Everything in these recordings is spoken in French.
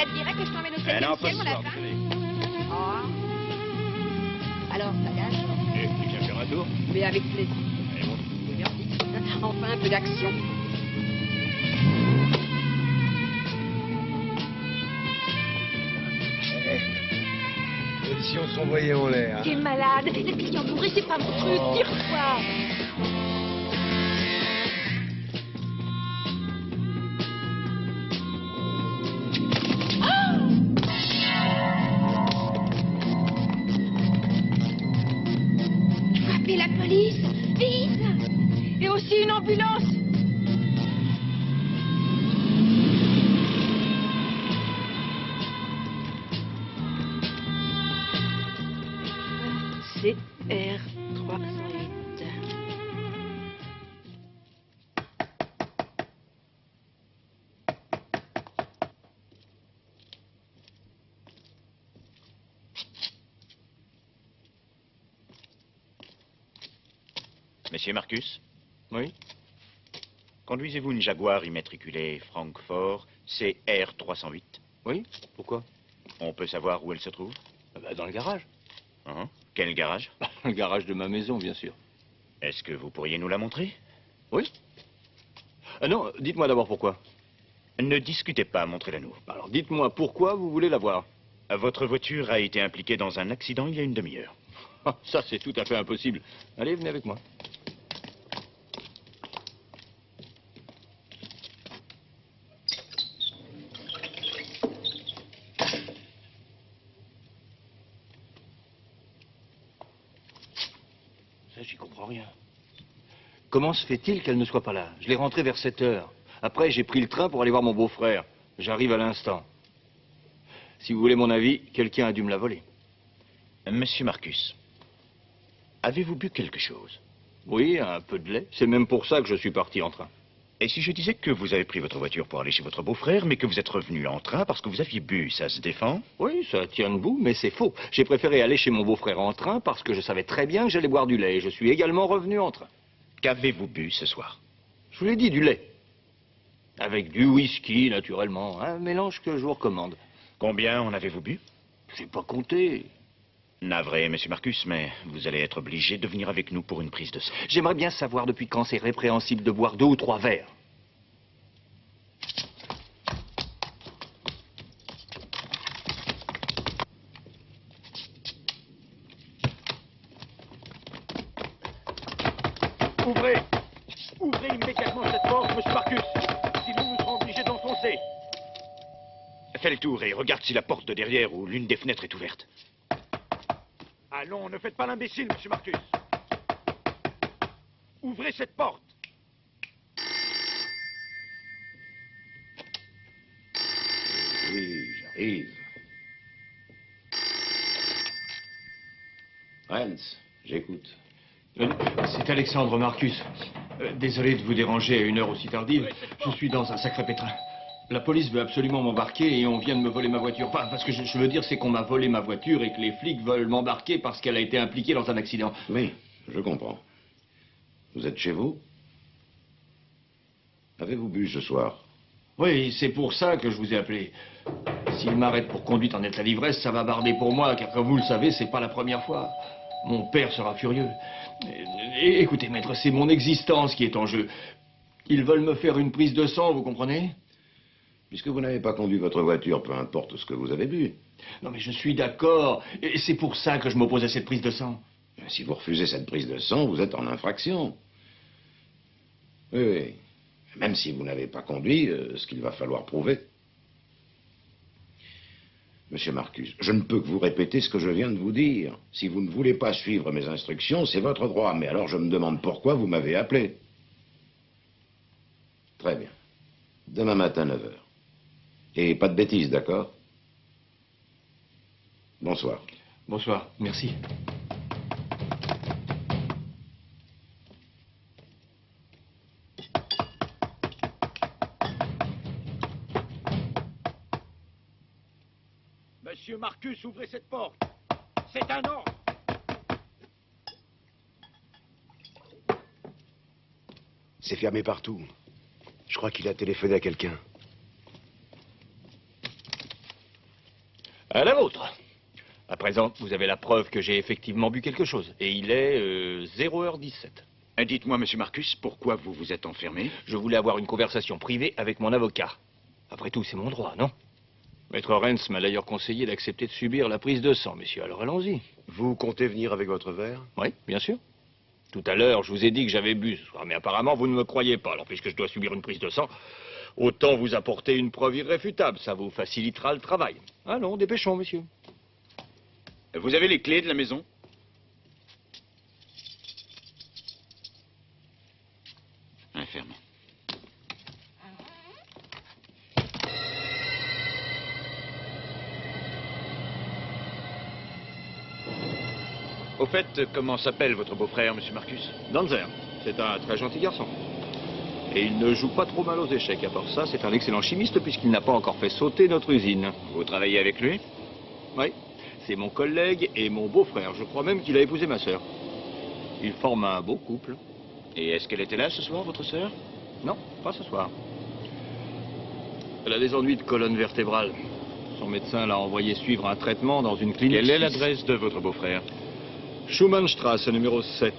Ça te dirait que je t'emmène au 7e non, pas ciel, ce mon soir, lapin? désolé. Oh. Alors, bagage? Tu viens faire un tour? Mais avec plaisir. Allez, bon. C'est merci. Enfin, un peu d'action. Si on s'envoyait en l'air. T'es malade. La cliente bourrée, c'est pas mon truc. Tire-toi. Appelez la police, vite! Et aussi une ambulance! CR308. Monsieur Marcus, Oui. conduisez-vous une Jaguar immatriculée Francfort CR308? Oui. Pourquoi? On peut savoir où elle se trouve? Dans le garage. Quel garage? Le garage de ma maison, bien sûr. Est-ce que vous pourriez nous la montrer? Oui. Non, dites-moi d'abord pourquoi. Ne discutez pas, montrez-la-nous. Alors dites-moi pourquoi vous voulez la voir. Votre voiture a été impliquée dans un accident il y a une demi-heure. Ah, ça, c'est tout à fait impossible. Allez, venez avec moi. Ça, j'y comprends rien. Comment se fait-il qu'elle ne soit pas là? Je l'ai rentrée vers 7 heures. Après, j'ai pris le train pour aller voir mon beau-frère. J'arrive à l'instant. Si vous voulez mon avis, quelqu'un a dû me la voler. Monsieur Marcus, avez-vous bu quelque chose? Oui, un peu de lait. C'est même pour ça que je suis parti en train. Et si je disais que vous avez pris votre voiture pour aller chez votre beau-frère, mais que vous êtes revenu en train parce que vous aviez bu, ça se défend? Oui, ça tient debout, mais c'est faux. J'ai préféré aller chez mon beau-frère en train parce que je savais très bien que j'allais boire du lait. Et je suis également revenu en train. Qu'avez-vous bu ce soir? Je vous l'ai dit, du lait. Avec du whisky, naturellement. Un mélange que je vous recommande. Combien en avez-vous bu? J'ai pas compté. Navré, monsieur Marcus, mais vous allez être obligé de venir avec nous pour une prise de sang. J'aimerais bien savoir depuis quand c'est répréhensible de boire 2 ou 3 verres. Ouvrez! Ouvrez immédiatement cette porte, monsieur Marcus! Sinon, nous serons obligés d'enfoncer. Fais le tour et regarde si la porte de derrière ou l'une des fenêtres est ouverte. Allons, ne faites pas l'imbécile, monsieur Marcus. Ouvrez cette porte. Oui, j'arrive. Hans, j'écoute. C'est Alexandre Marcus. Désolé de vous déranger à une heure aussi tardive. Je suis dans un sacré pétrin. La police veut absolument m'embarquer et on vient de me voler ma voiture. Enfin, parce que je veux dire, c'est qu'on m'a volé ma voiture et que les flics veulent m'embarquer parce qu'elle a été impliquée dans un accident. Oui, je comprends. Vous êtes chez vous? Avez-vous bu ce soir? Oui, c'est pour ça que je vous ai appelé. S'il m'arrête pour conduite en état d'ivresse, ça va barder pour moi, car comme vous le savez, c'est pas la première fois. Mon père sera furieux. Écoutez, maître, c'est mon existence qui est en jeu. Ils veulent me faire une prise de sang, vous comprenez? Puisque vous n'avez pas conduit votre voiture, peu importe ce que vous avez bu. Non, mais je suis d'accord. Et c'est pour ça que je m'oppose à cette prise de sang. Si vous refusez cette prise de sang, vous êtes en infraction. Oui, oui. Même si vous n'avez pas conduit, ce qu'il va falloir prouver. Monsieur Marcus, je ne peux que vous répéter ce que je viens de vous dire. Si vous ne voulez pas suivre mes instructions, c'est votre droit. Mais alors je me demande pourquoi vous m'avez appelé. Très bien. Demain matin, 9 h. Et pas de bêtises, d'accord? Bonsoir. Bonsoir, merci. Monsieur Marcus, ouvrez cette porte. C'est un ordre. C'est fermé partout. Je crois qu'il a téléphoné à quelqu'un. À la vôtre. À présent, vous avez la preuve que j'ai effectivement bu quelque chose. Et il est 0h17. Dites-moi, monsieur Marcus, pourquoi vous vous êtes enfermé? Je voulais avoir une conversation privée avec mon avocat. Après tout, c'est mon droit, non? Maître Renz m'a d'ailleurs conseillé d'accepter de subir la prise de sang, messieurs. Alors allons-y. Vous comptez venir avec votre verre? Oui, bien sûr. Tout à l'heure, je vous ai dit que j'avais bu ce soir, mais apparemment, vous ne me croyez pas. Alors, puisque je dois subir une prise de sang, autant vous apporter une preuve irréfutable. Ça vous facilitera le travail. Allons, dépêchons, monsieur. Vous avez les clés de la maison? Ferme. Au fait, comment s'appelle votre beau-frère, monsieur Marcus? Danzer, c'est un très gentil garçon. Et il ne joue pas trop mal aux échecs. À part ça, c'est un excellent chimiste puisqu'il n'a pas encore fait sauter notre usine. Vous travaillez avec lui? Oui, c'est mon collègue et mon beau-frère. Je crois même qu'il a épousé ma sœur. Ils forment un beau couple. Et est-ce qu'elle était là ce soir, votre sœur? Non, pas ce soir. Elle a des ennuis de colonne vertébrale. Son médecin l'a envoyé suivre un traitement dans une clinique. Quelle est l'adresse de votre beau-frère? Schumannstrasse, numéro 7.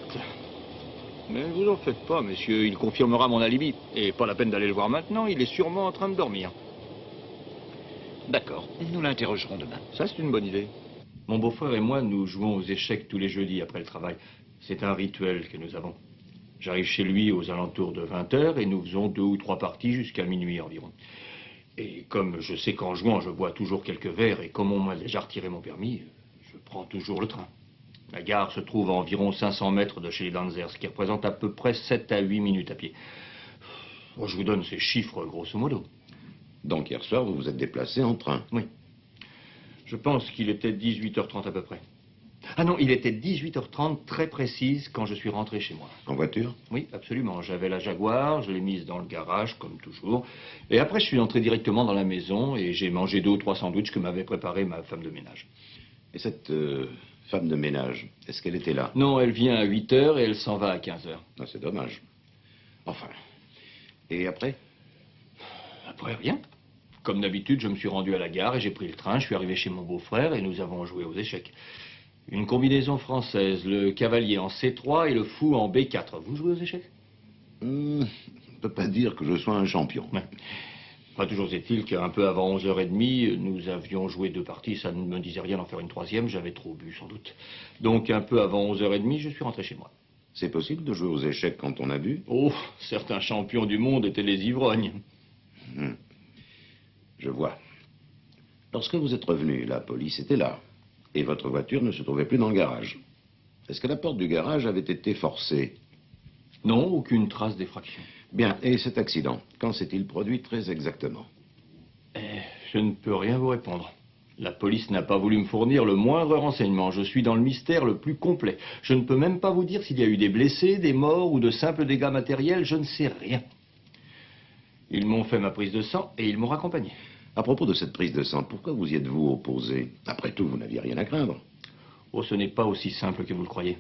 Mais vous en faites pas, monsieur, il confirmera mon alibi. Et pas la peine d'aller le voir maintenant, il est sûrement en train de dormir. D'accord, nous l'interrogerons demain. Ça, c'est une bonne idée. Mon beau-frère et moi, nous jouons aux échecs tous les jeudis après le travail. C'est un rituel que nous avons. J'arrive chez lui aux alentours de 20h et nous faisons 2 ou 3 parties jusqu'à minuit environ. Et comme je sais qu'en jouant, je bois toujours quelques verres et comme on m'a déjà retiré mon permis, je prends toujours le train. La gare se trouve à environ 500 mètres de chez les Danzer, ce qui représente à peu près 7 à 8 minutes à pied. Bon, je vous donne ces chiffres grosso modo. Donc hier soir, vous vous êtes déplacé en train? Oui. Je pense qu'il était 18h30 à peu près. Ah non, il était 18h30 très précise quand je suis rentré chez moi. En voiture? Oui, absolument. J'avais la Jaguar, je l'ai mise dans le garage, comme toujours. Et après, je suis entré directement dans la maison et j'ai mangé 2 ou 3 sandwichs que m'avait préparé ma femme de ménage. Et cette femme de ménage, est-ce qu'elle était là? Non, elle vient à 8h et elle s'en va à 15h. Ah, c'est dommage. Enfin. Et après? Après, rien. Comme d'habitude, je me suis rendu à la gare et j'ai pris le train. Je suis arrivé chez mon beau-frère et nous avons joué aux échecs. Une combinaison française, le cavalier en C3 et le fou en B4. Vous jouez aux échecs? On ne peut pas dire que je sois un champion. Ouais. Enfin, toujours est-il qu'un peu avant 11h30, nous avions joué 2 parties. Ça ne me disait rien d'en faire une 3e. J'avais trop bu, sans doute. Donc, un peu avant 11h30, je suis rentré chez moi. C'est possible de jouer aux échecs quand on a bu? Oh, certains champions du monde étaient les ivrognes. Je vois. Lorsque vous êtes revenu, la police était là. Et votre voiture ne se trouvait plus dans le garage. Est-ce que la porte du garage avait été forcée? Non, aucune trace d'effraction. Bien, et cet accident, quand s'est-il produit très exactement? Je ne peux rien vous répondre. La police n'a pas voulu me fournir le moindre renseignement. Je suis dans le mystère le plus complet. Je ne peux même pas vous dire s'il y a eu des blessés, des morts ou de simples dégâts matériels. Je ne sais rien. Ils m'ont fait ma prise de sang et ils m'ont raccompagné. À propos de cette prise de sang, pourquoi vous y êtes-vous opposé? Après tout, vous n'aviez rien à craindre. Oh, ce n'est pas aussi simple que vous le croyez.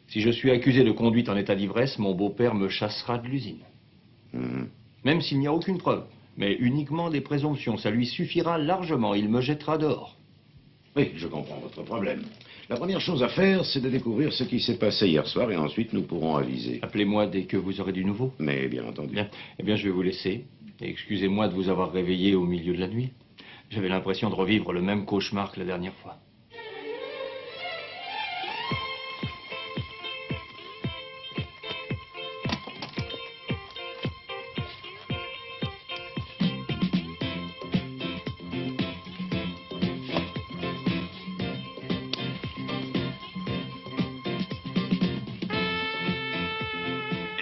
Si je suis accusé de conduite en état d'ivresse, mon beau-père me chassera de l'usine. Même s'il n'y a aucune preuve, mais uniquement des présomptions. Ça lui suffira largement. Il me jettera dehors. Oui, je comprends votre problème. La première chose à faire, c'est de découvrir ce qui s'est passé hier soir et ensuite nous pourrons aviser. Appelez-moi dès que vous aurez du nouveau. Mais bien entendu. Bien. Eh bien, je vais vous laisser. Et excusez-moi de vous avoir réveillé au milieu de la nuit. J'avais l'impression de revivre le même cauchemar que la dernière fois.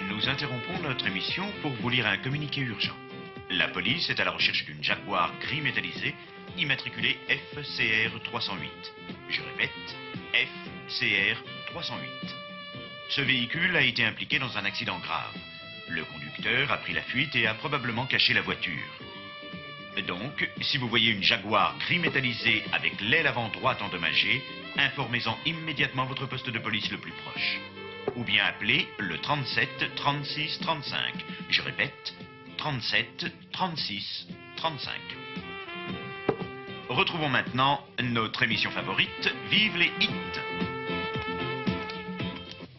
Nous interrompons notre émission pour vous lire un communiqué urgent. La police est à la recherche d'une Jaguar gris métallisé immatriculée FCR 308. Je répète, FCR 308. Ce véhicule a été impliqué dans un accident grave. Le conducteur a pris la fuite et a probablement caché la voiture. Donc, si vous voyez une Jaguar gris métallisé avec l'aile avant droite endommagée, informez-en immédiatement votre poste de police le plus proche. Ou bien appelez le 37 36 35. Je répète, 37 36 35. Retrouvons maintenant notre émission favorite, Vive les hits.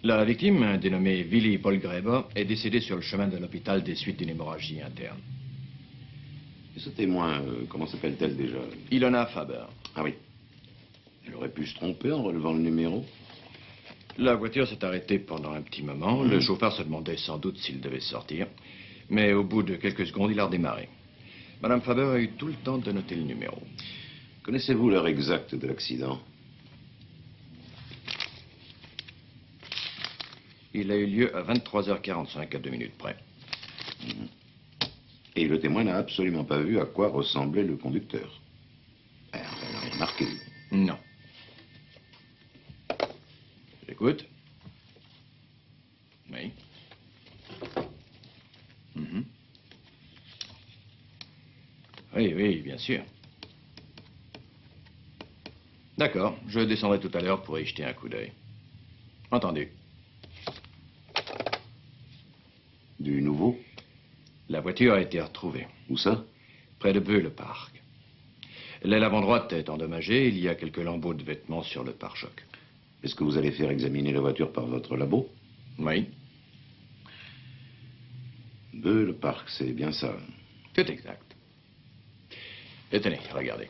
La victime, dénommée Willy Polgräber, est décédée sur le chemin de l'hôpital des suites d'une hémorragie interne. Et ce témoin, comment s'appelle-t-elle déjà? Ilona Faber. Ah oui. Elle aurait pu se tromper en relevant le numéro? La voiture s'est arrêtée pendant un petit moment. Le chauffeur se demandait sans doute s'il devait sortir. Mais au bout de quelques secondes, il a redémarré. Madame Faber a eu tout le temps de noter le numéro. Connaissez-vous l'heure exacte de l'accident? Il a eu lieu à 23h45, à 2 minutes près. Et le témoin n'a absolument pas vu à quoi ressemblait le conducteur. Elle n'a rien remarqué. Non. J'écoute. Oui. Mhm. Oui, oui, bien sûr. D'accord, je descendrai tout à l'heure pour y jeter un coup d'œil. Entendu. Du nouveau? La voiture a été retrouvée. Où ça? Près de Beu, le parc. L'aile avant-droite est endommagée. Il y a quelques lambeaux de vêtements sur le pare-choc. Est-ce que vous allez faire examiner la voiture par votre labo? Oui. Beu, le parc, c'est bien ça. C'est exact. Et tenez, regardez.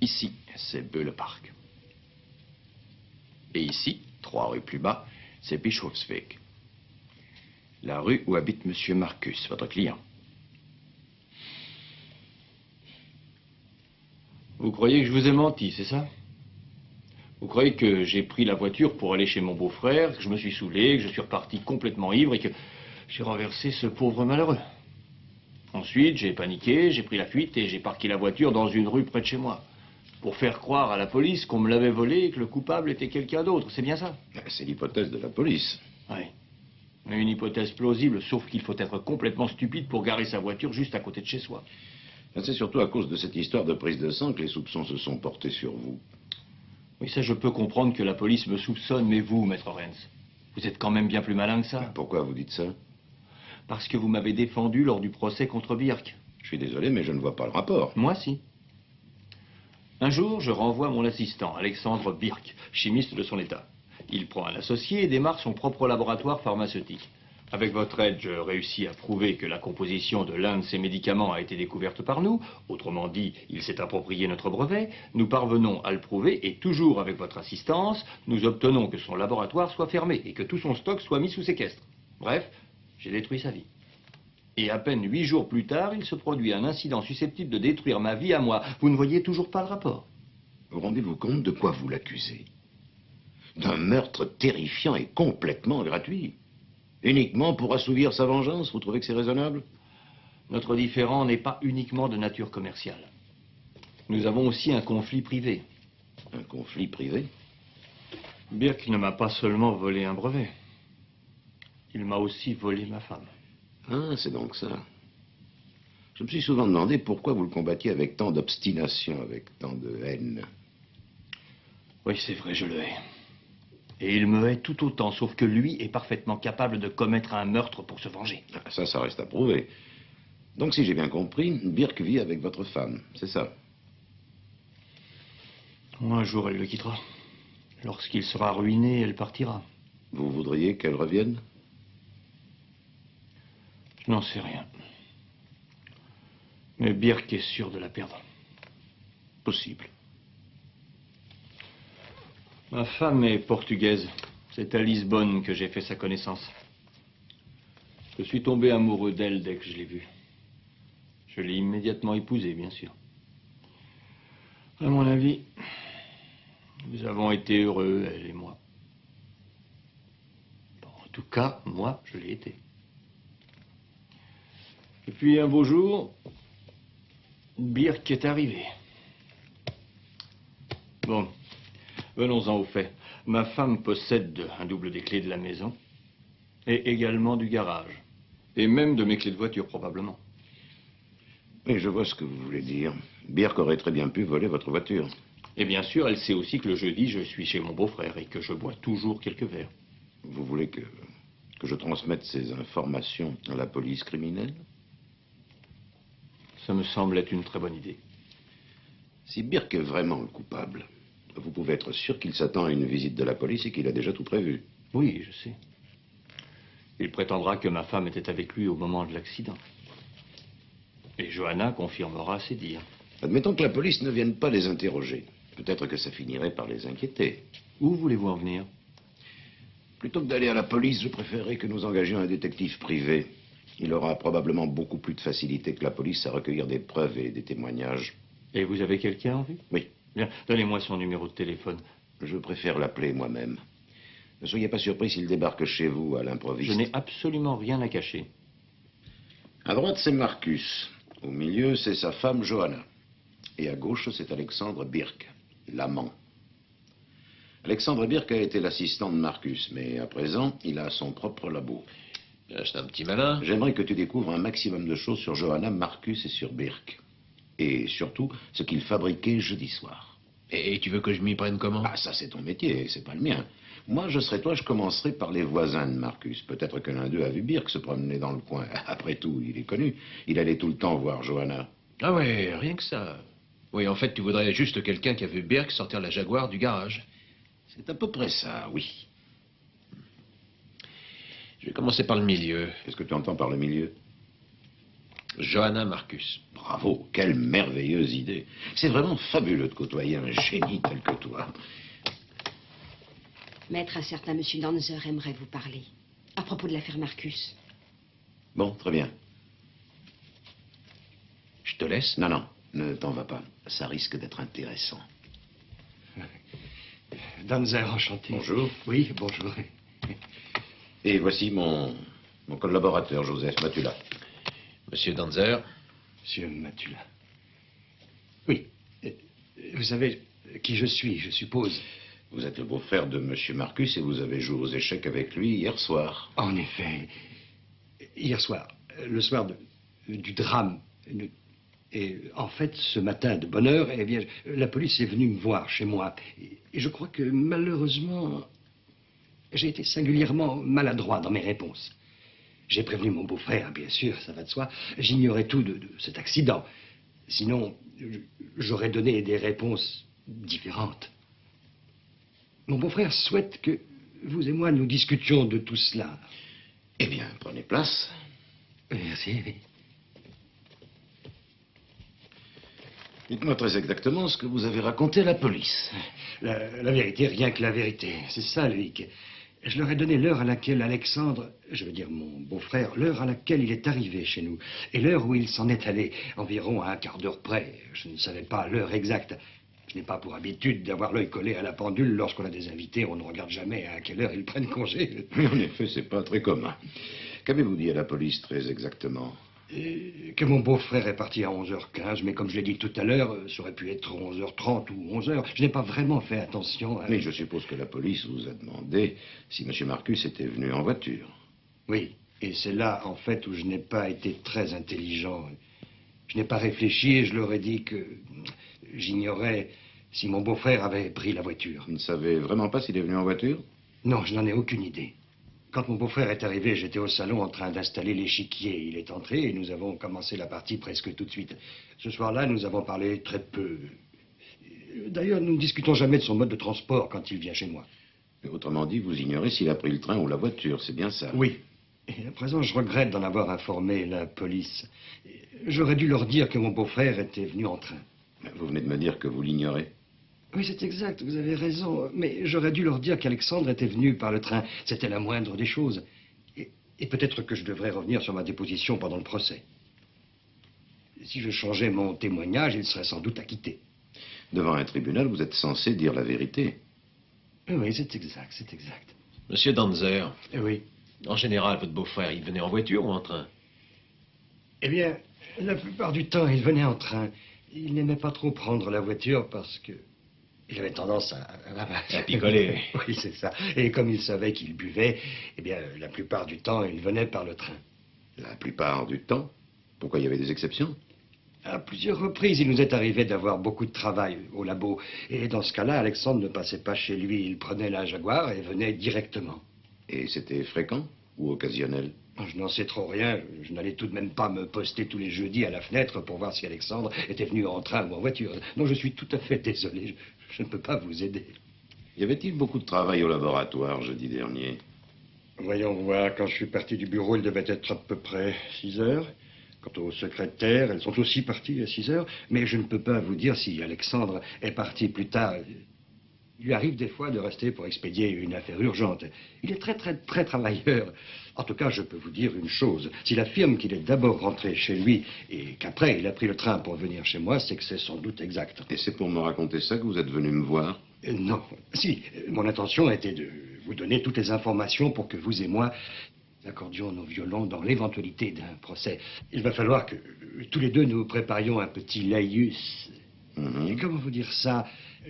Ici, c'est Beu, le parc. Et ici, 3 rues plus bas, c'est Bischofsweg. La rue où habite Monsieur Marcus, votre client. Vous croyez que je vous ai menti, c'est ça? Vous croyez que j'ai pris la voiture pour aller chez mon beau-frère, que je me suis saoulé, que je suis reparti complètement ivre et que j'ai renversé ce pauvre malheureux? Ensuite, j'ai paniqué, j'ai pris la fuite et j'ai parqué la voiture dans une rue près de chez moi. Pour faire croire à la police qu'on me l'avait volée et que le coupable était quelqu'un d'autre, c'est bien ça? C'est l'hypothèse de la police. Oui. Mais une hypothèse plausible, sauf qu'il faut être complètement stupide pour garer sa voiture juste à côté de chez soi. C'est surtout à cause de cette histoire de prise de sang que les soupçons se sont portés sur vous. Oui, ça, je peux comprendre que la police me soupçonne, mais vous, maître Renz, vous êtes quand même bien plus malin que ça. Pourquoi vous dites ça? Parce que vous m'avez défendu lors du procès contre Birk. Je suis désolé, mais je ne vois pas le rapport. Moi, si. Un jour, je renvoie mon assistant, Alexandre Birk, chimiste de son état. Il prend un associé et démarre son propre laboratoire pharmaceutique. Avec votre aide, je réussis à prouver que la composition de l'un de ces médicaments a été découverte par nous. Autrement dit, il s'est approprié notre brevet. Nous parvenons à le prouver et toujours avec votre assistance, nous obtenons que son laboratoire soit fermé et que tout son stock soit mis sous séquestre. Bref, j'ai détruit sa vie. Et à peine 8 jours plus tard, il se produit un incident susceptible de détruire ma vie à moi. Vous ne voyez toujours pas le rapport? Vous rendez-vous compte de quoi vous l'accusez? D'un meurtre terrifiant et complètement gratuit. Uniquement pour assouvir sa vengeance, vous trouvez que c'est raisonnable? Notre différend n'est pas uniquement de nature commerciale. Nous avons aussi un conflit privé. Un conflit privé? Birk ne m'a pas seulement volé un brevet. Il m'a aussi volé ma femme. Ah, c'est donc ça. Je me suis souvent demandé pourquoi vous le combattiez avec tant d'obstination, avec tant de haine. Oui, c'est vrai, je le hais. Et il me hait tout autant, sauf que lui est parfaitement capable de commettre un meurtre pour se venger. Ah, ça reste à prouver. Donc, si j'ai bien compris, Birk vit avec votre femme, c'est ça? Un jour, elle le quittera. Lorsqu'il sera ruiné, elle partira. Vous voudriez qu'elle revienne? Je n'en sais rien. Mais Birk est sûr de la perdre. Possible. Ma femme est portugaise. C'est à Lisbonne que j'ai fait sa connaissance. Je suis tombé amoureux d'elle dès que je l'ai vue. Je l'ai immédiatement épousée, bien sûr. À mon avis, nous avons été heureux, elle et moi. Bon, en tout cas, moi, je l'ai été. Et puis un beau jour, Birk est arrivé. Bon, venons-en au fait. Ma femme possède un double des clés de la maison et également du garage. Et même de mes clés de voiture, probablement. Et je vois ce que vous voulez dire. Birk aurait très bien pu voler votre voiture. Et bien sûr, elle sait aussi que le jeudi, je suis chez mon beau-frère et que je bois toujours quelques verres. Vous voulez que je transmette ces informations à la police criminelle? Ça me semble être une très bonne idée. Si Birk est vraiment le coupable, vous pouvez être sûr qu'il s'attend à une visite de la police et qu'il a déjà tout prévu. Oui, je sais. Il prétendra que ma femme était avec lui au moment de l'accident. Et Johanna confirmera ses dires. Admettons que la police ne vienne pas les interroger. Peut-être que ça finirait par les inquiéter. Où voulez-vous en venir? Plutôt que d'aller à la police, je préférerais que nous engagions un détective privé. Il aura probablement beaucoup plus de facilité que la police à recueillir des preuves et des témoignages. Et vous avez quelqu'un en vue? Oui, Bien, donnez-moi son numéro de téléphone. je préfère l'appeler moi-même. Ne soyez pas surpris s'il débarque chez vous à l'improviste. Je n'ai absolument rien à cacher. À droite, c'est Marcus. Au milieu, c'est sa femme Johanna. Et à gauche, c'est Alexandre Birk, l'amant. Alexandre Birk a été l'assistant de Marcus, mais à présent, il a son propre labo. C'est un petit malin. J'aimerais que tu découvres un maximum de choses sur Johanna, Marcus et sur Birk. Et surtout, ce qu'ils fabriquaient jeudi soir. Et tu veux que je m'y prenne comment? Ah, ça, c'est ton métier, c'est pas le mien. Moi, je serais toi, je commencerai par les voisins de Marcus. Peut-être que l'un d'eux a vu Birk se promener dans le coin. Après tout, il est connu. Il allait tout le temps voir Johanna. Ah ouais, rien que ça. Oui, en fait, tu voudrais juste quelqu'un qui a vu Birk sortir la Jaguar du garage. C'est à peu près ça, oui. Je vais commencer par le milieu. Qu'est-ce que tu entends par le milieu? Johanna Marcus. Bravo, quelle merveilleuse idée. C'est vraiment fabuleux de côtoyer un génie tel que toi. Maître, un certain monsieur Danzer aimerait vous parler. À propos de l'affaire Marcus. Bon, très bien. Je te laisse? Non, non, ne t'en vas pas. Ça risque d'être intéressant. Danzer, enchanté. Bonjour. Oui, bonjour. Et voici mon collaborateur, Joseph Matula. Monsieur Danzer. Monsieur Matula. Oui. Vous savez qui je suis, je suppose. Vous êtes le beau-frère de Monsieur Marcus et vous avez joué aux échecs avec lui hier soir. En effet. Hier soir, le soir du drame. Et en fait, ce matin de bonne heure, eh bien, la police est venue me voir chez moi. Et je crois que malheureusement, j'ai été singulièrement maladroit dans mes réponses. J'ai prévenu mon beau-frère, bien sûr, ça va de soi. J'ignorais tout de cet accident. Sinon, j'aurais donné des réponses différentes. Mon beau-frère souhaite que vous et moi nous discutions de tout cela. Eh bien, prenez place. Merci. Dites-moi très exactement ce que vous avez raconté à la police. La vérité, rien que la vérité. C'est ça, Loïc. Je leur ai donné l'heure à laquelle Alexandre, je veux dire mon beau-frère, l'heure à laquelle il est arrivé chez nous. Et l'heure où il s'en est allé, environ à un quart d'heure près. Je ne savais pas l'heure exacte. Je n'ai pas pour habitude d'avoir l'œil collé à la pendule. Lorsqu'on a des invités, on ne regarde jamais à quelle heure ils prennent congé. Oui, en effet, c'est pas très commun. Qu'avez-vous dit à la police très exactement? Que mon beau-frère est parti à 11h15, mais comme je l'ai dit tout à l'heure, ça aurait pu être 11h30 ou 11h. Je n'ai pas vraiment fait attention à... Mais je suppose que la police vous a demandé si M. Marcus était venu en voiture. Oui, et c'est là, en fait, où je n'ai pas été très intelligent. Je n'ai pas réfléchi et je leur ai dit que j'ignorais si mon beau-frère avait pris la voiture. Vous ne savez vraiment pas s'il est venu en voiture? Non, je n'en ai aucune idée. Quand mon beau-frère est arrivé, j'étais au salon en train d'installer l'échiquier. Il est entré et nous avons commencé la partie presque tout de suite. Ce soir-là, nous avons parlé très peu. D'ailleurs, nous ne discutons jamais de son mode de transport quand il vient chez moi. Mais autrement dit, vous ignorez s'il a pris le train ou la voiture, c'est bien ça? Oui. Et à présent, je regrette d'en avoir informé la police. J'aurais dû leur dire que mon beau-frère était venu en train. Vous venez de me dire que vous l'ignorez. Oui, c'est exact, vous avez raison. Mais j'aurais dû leur dire qu'Alexandre était venu par le train. C'était la moindre des choses. Et peut-être que je devrais revenir sur ma déposition pendant le procès. Si je changeais mon témoignage, il serait sans doute acquitté. Devant un tribunal, vous êtes censé dire la vérité. Oui, c'est exact, c'est exact. Monsieur Danzer. Oui. En général, votre beau-frère, il venait en voiture ou en train? Eh bien, la plupart du temps, il venait en train. Il n'aimait pas trop prendre la voiture parce que... il avait tendance à picoler. Oui, c'est ça. Et comme il savait qu'il buvait, eh bien, la plupart du temps, il venait par le train. La plupart du temps? Pourquoi il y avait des exceptions? À plusieurs reprises, il nous est arrivé d'avoir beaucoup de travail au labo. Et dans ce cas-là, Alexandre ne passait pas chez lui. Il prenait la Jaguar et venait directement. Et c'était fréquent ou occasionnel? Je n'en sais trop rien. Je n'allais tout de même pas me poster tous les jeudis à la fenêtre pour voir si Alexandre était venu en train ou en voiture. Non, je suis tout à fait désolé. Je ne peux pas vous aider. Y avait-il beaucoup de travail au laboratoire jeudi dernier? Voyons voir. Quand je suis parti du bureau, il devait être à peu près 6 heures. Quant aux secrétaires, elles sont aussi parties à 6 heures. Mais je ne peux pas vous dire si Alexandre est parti plus tard. Il lui arrive des fois de rester pour expédier une affaire urgente. Il est très travailleur. En tout cas, je peux vous dire une chose. S'il affirme qu'il est d'abord rentré chez lui et qu'après il a pris le train pour venir chez moi, c'est que c'est sans doute exact. Et c'est pour me raconter ça que vous êtes venu me voir? Non. Si, mon intention était de vous donner toutes les informations pour que vous et moi accordions nos violons dans l'éventualité d'un procès. Il va falloir que tous les deux nous préparions un petit laïus. Et comment vous dire ça?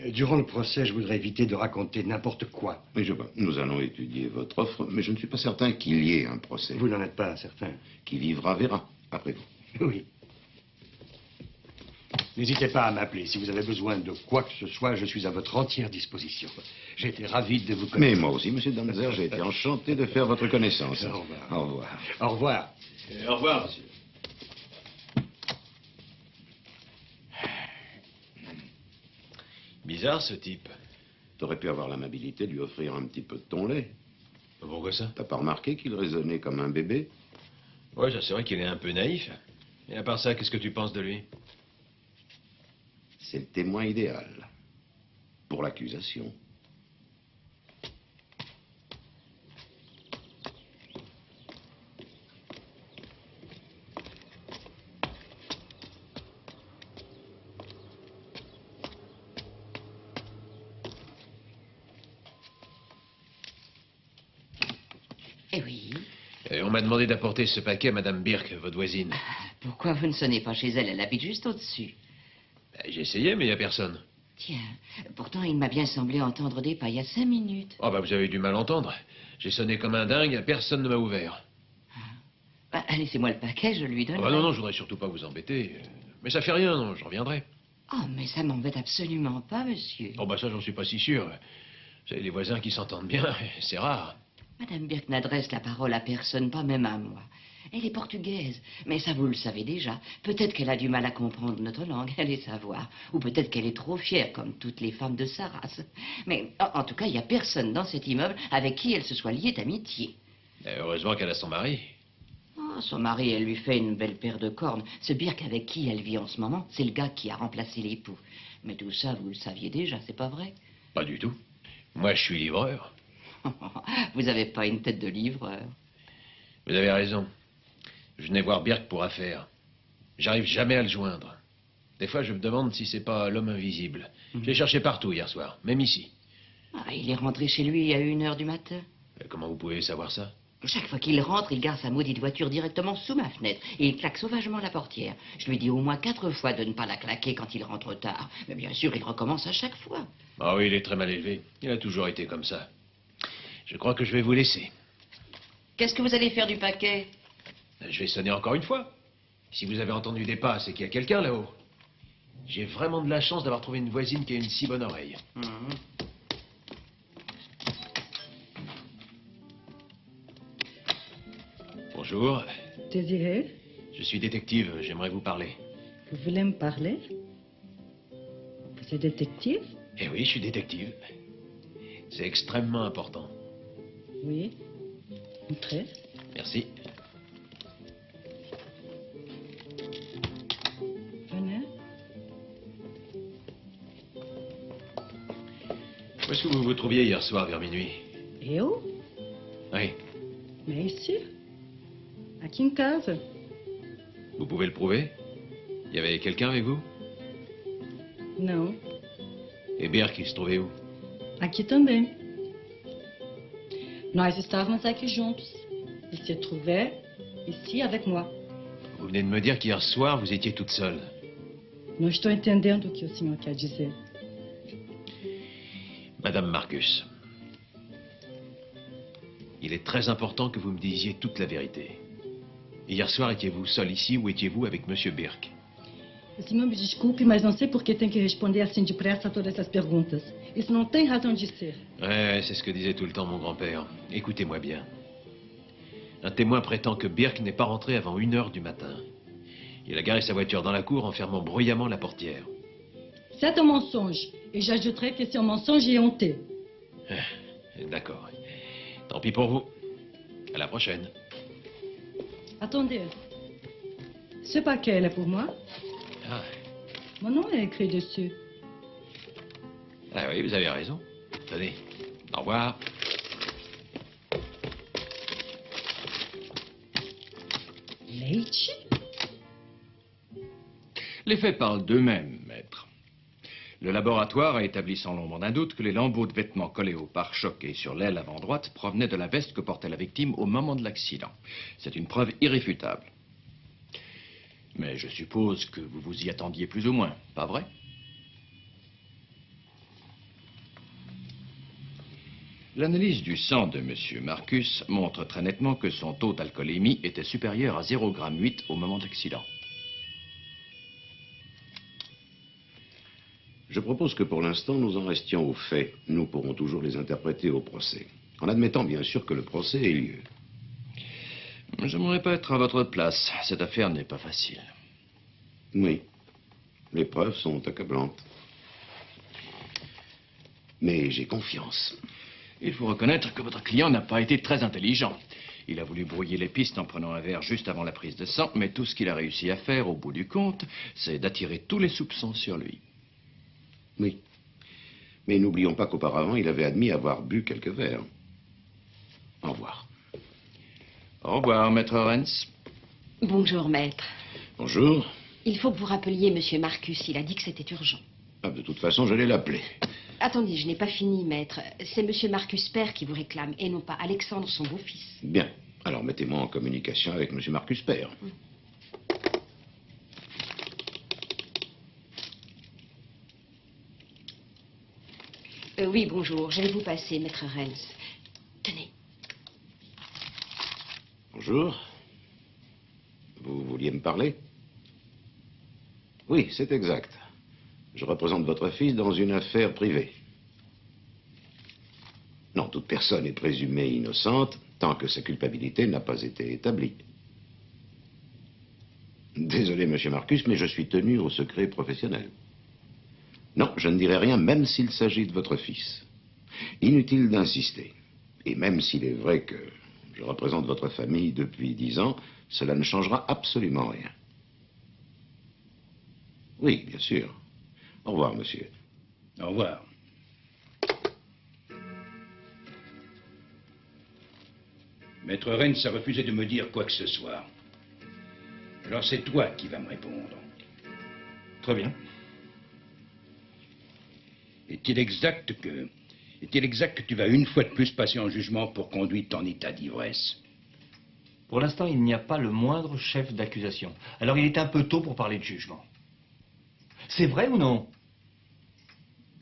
Durant le procès, je voudrais éviter de raconter n'importe quoi. Oui, je vois. Nous allons étudier votre offre, mais je ne suis pas certain qu'il y ait un procès. Vous n'en êtes pas certain? Qui vivra verra, après vous. Oui. N'hésitez pas à m'appeler. Si vous avez besoin de quoi que ce soit, je suis à votre entière disposition. J'ai été ravi de vous connaître. Mais moi aussi, monsieur Danzer, j'ai été enchanté de faire votre connaissance. Au revoir. Au revoir. Au revoir. Au revoir, monsieur. Bizarre, ce type. T'aurais pu avoir l'amabilité de lui offrir un petit peu de ton lait. Pourquoi ça? T'as pas remarqué qu'il raisonnait comme un bébé? Ouais, c'est vrai qu'il est un peu naïf. Et à part ça, qu'est-ce que tu penses de lui? C'est le témoin idéal pour l'accusation. Eh oui. On m'a demandé d'apporter ce paquet à Madame Birk, votre voisine. Pourquoi vous ne sonnez pas chez elle? Elle habite juste au-dessus. J'ai essayé, mais il n'y a personne. Tiens, pourtant il m'a bien semblé entendre des pas il y a 5 minutes. Oh, bah vous avez dû mal entendre. J'ai sonné comme un dingue, personne ne m'a ouvert. Laissez-moi le paquet, je lui donne. Oh, bah non, je voudrais surtout pas vous embêter. Mais ça fait rien, non, je reviendrai. Oh, mais ça m'embête absolument pas, monsieur. Oh, bah ça, j'en suis pas si sûr. Vous savez, les voisins qui s'entendent bien, c'est rare. Madame Birk n'adresse la parole à personne, pas même à moi. Elle est portugaise, mais ça vous le savez déjà. Peut-être qu'elle a du mal à comprendre notre langue, allez savoir. Ou peut-être qu'elle est trop fière, comme toutes les femmes de sa race. Mais en tout cas, il n'y a personne dans cet immeuble avec qui elle se soit liée d'amitié. Heureusement qu'elle a son mari. Oh, son mari, elle lui fait une belle paire de cornes. Ce Birk avec qui elle vit en ce moment, c'est le gars qui a remplacé l'époux. Mais tout ça, vous le saviez déjà, c'est pas vrai? Pas du tout. Moi, je suis livreur. Vous n'avez pas une tête de livreur. Vous avez raison. Je venais voir Birk pour affaire. J'arrive jamais à le joindre. Des fois, je me demande si c'est pas l'homme invisible. Je l'ai cherché partout hier soir, même ici. Il est rentré chez lui à 1 heure du matin. Comment vous pouvez savoir ça? Chaque fois qu'il rentre, il gare sa maudite voiture directement sous ma fenêtre et il claque sauvagement la portière. Je lui dis au moins 4 fois de ne pas la claquer quand il rentre tard. Mais bien sûr, il recommence à chaque fois. Ah oui, il est très mal élevé. Il a toujours été comme ça. Je crois que je vais vous laisser. Qu'est-ce que vous allez faire du paquet? Je vais sonner encore une fois. Si vous avez entendu des pas, c'est qu'il y a quelqu'un là-haut. J'ai vraiment de la chance d'avoir trouvé une voisine qui a une si bonne oreille. Bonjour. Désiré, Je suis détective, j'aimerais vous parler. vous voulez me parler? Vous êtes détective? Eh oui, je suis détective. C'est extrêmement important. Oui. Entrez. Merci. Venez. Où est-ce que vous vous trouviez hier soir vers minuit? Et où? Oui. Mais ici. Aqui em casa. Vous pouvez le prouver? Il y avait quelqu'un avec vous? Não. Et Birk, il se trouvait où? Aqui também. Nós estávamos aqui juntos. Il se trouvait ici avec moi. Vous venez de me dire qu'hier soir, vous étiez toute seule. Não estou entendendo o que o senhor quer dizer. Madame Marcus, il est très important que vous me disiez toute la vérité. Hier soir, étiez-vous seul ici ou étiez-vous avec Monsieur Birk? O senhor me desculpe, mas não sei por que tem que responder assim depressa a todas essas perguntas. Isso não tem razão de ser. Ouais, c'est ce que disait tout le temps mon grand-père. Écoutez-moi bien. Un témoin prétend que Birk n'est pas rentré avant 1h du matin. Il a garé sa voiture dans la cour en fermant bruyamment la portière. C'est un mensonge. Et j'ajouterai que c'est un mensonge et honteux. D'accord. Tant pis pour vous. À la prochaine. Attendez. Ce paquet est pour moi. Ah. Mon nom est écrit dessus. Ah oui, vous avez raison. Tenez. Au revoir. Leite? Les faits parlent d'eux-mêmes, maître. Le laboratoire a établi sans l'ombre d'un doute que les lambeaux de vêtements collés au pare-choc et sur l'aile avant droite provenaient de la veste que portait la victime au moment de l'accident. C'est une preuve irréfutable. Mais je suppose que vous vous y attendiez plus ou moins, pas vrai? L'analyse du sang de M. Marcus montre très nettement que son taux d'alcoolémie était supérieur à 0,8 g au moment de l'accident. Je propose que pour l'instant, nous en restions aux faits. Nous pourrons toujours les interpréter au procès. En admettant bien sûr que le procès ait lieu. J'aimerais pas être à votre place. Cette affaire n'est pas facile. Oui. Les preuves sont accablantes. Mais j'ai confiance. Il faut reconnaître que votre client n'a pas été très intelligent. Il a voulu brouiller les pistes en prenant un verre juste avant la prise de sang, mais tout ce qu'il a réussi à faire au bout du compte, c'est d'attirer tous les soupçons sur lui. Oui. Mais n'oublions pas qu'auparavant, il avait admis avoir bu quelques verres. Au revoir. Au revoir, maître Renz. Bonjour, maître. Bonjour. Il faut que vous rappeliez Monsieur Marcus. Il a dit que c'était urgent. Ah, de toute façon, j'allais l'appeler. Attendez, je n'ai pas fini, maître. C'est Monsieur Marcus père qui vous réclame, et non pas Alexandre, son beau-fils. Bien. Alors, mettez-moi en communication avec M. Marcus père. Oui, bonjour. Je vais vous passer, maître Renz. Tenez. Bonjour. Vous vouliez me parler? Oui, c'est exact. Je représente votre fils dans une affaire privée. Non, toute personne est présumée innocente tant que sa culpabilité n'a pas été établie. Désolé, monsieur Marcus, mais je suis tenu au secret professionnel. Non, je ne dirai rien, même s'il s'agit de votre fils. Inutile d'insister. Et même s'il est vrai que je représente votre famille depuis 10 ans, cela ne changera absolument rien. Oui, bien sûr. Au revoir, monsieur. Au revoir. Maître Rennes a refusé de me dire quoi que ce soit. Alors c'est toi qui vas me répondre. Très bien. Est-il exact que tu vas une fois de plus passer en jugement pour conduite en état d'ivresse? Pour l'instant, il n'y a pas le moindre chef d'accusation. Alors il est un peu tôt pour parler de jugement. C'est vrai ou non?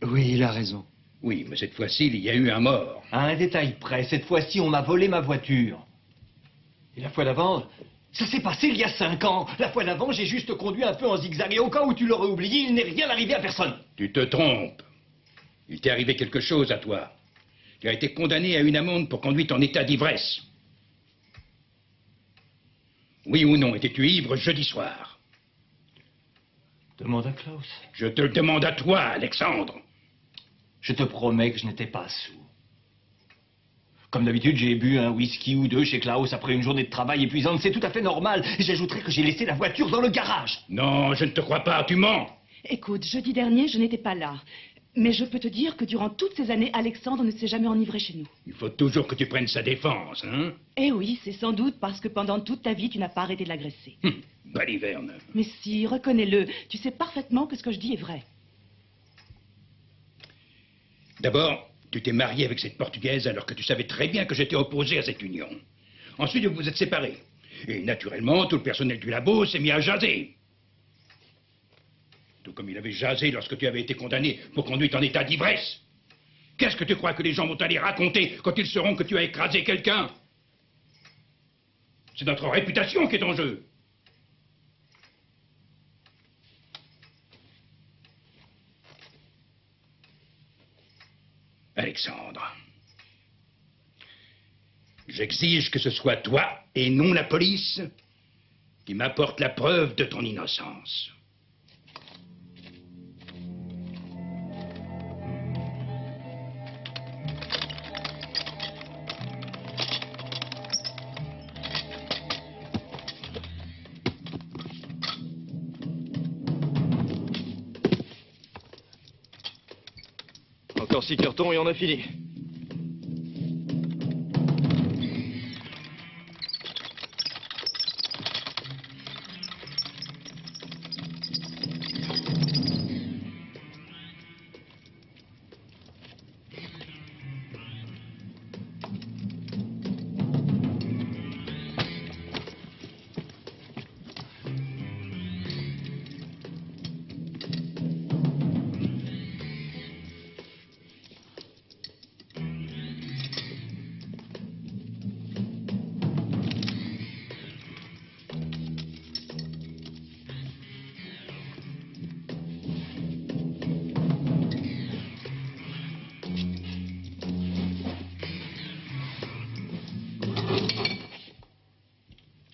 Oui, il a raison. Oui, mais cette fois-ci, il y a eu un mort. À un détail près, cette fois-ci, on m'a volé ma voiture. Et la fois d'avant, ça s'est passé il y a 5 ans. La fois d'avant, j'ai juste conduit un peu en zigzag. Et au cas où tu l'aurais oublié, il n'est rien arrivé à personne. Tu te trompes. Il t'est arrivé quelque chose à toi. Tu as été condamné à une amende pour conduite en état d'ivresse. Oui ou non, étais-tu ivre jeudi soir? Demande à Klaus. Je te le demande à toi, Alexandre. Je te promets que je n'étais pas saoul. Comme d'habitude, j'ai bu un whisky ou deux chez Klaus après une journée de travail épuisante. C'est tout à fait normal. J'ajouterai que j'ai laissé la voiture dans le garage. Non, je ne te crois pas, tu mens. Écoute, jeudi dernier, je n'étais pas là. Mais je peux te dire que durant toutes ces années, Alexandre ne s'est jamais enivré chez nous. Il faut toujours que tu prennes sa défense, hein? Eh oui, c'est sans doute parce que pendant toute ta vie, tu n'as pas arrêté de l'agresser. Baliverne. Mais si, reconnais-le, tu sais parfaitement que ce que je dis est vrai. D'abord, tu t'es marié avec cette Portugaise alors que tu savais très bien que j'étais opposé à cette union. Ensuite, vous vous êtes séparés. Et naturellement, tout le personnel du labo s'est mis à jaser. Tout comme il avait jasé lorsque tu avais été condamné pour conduite en état d'ivresse. Qu'est-ce que tu crois que les gens vont aller raconter quand ils sauront que tu as écrasé quelqu'un? C'est notre réputation qui est en jeu. Alexandre, J'exige que ce soit toi, et non la police, qui m'apporte la preuve de ton innocence. Encore 6 cartons et on a fini.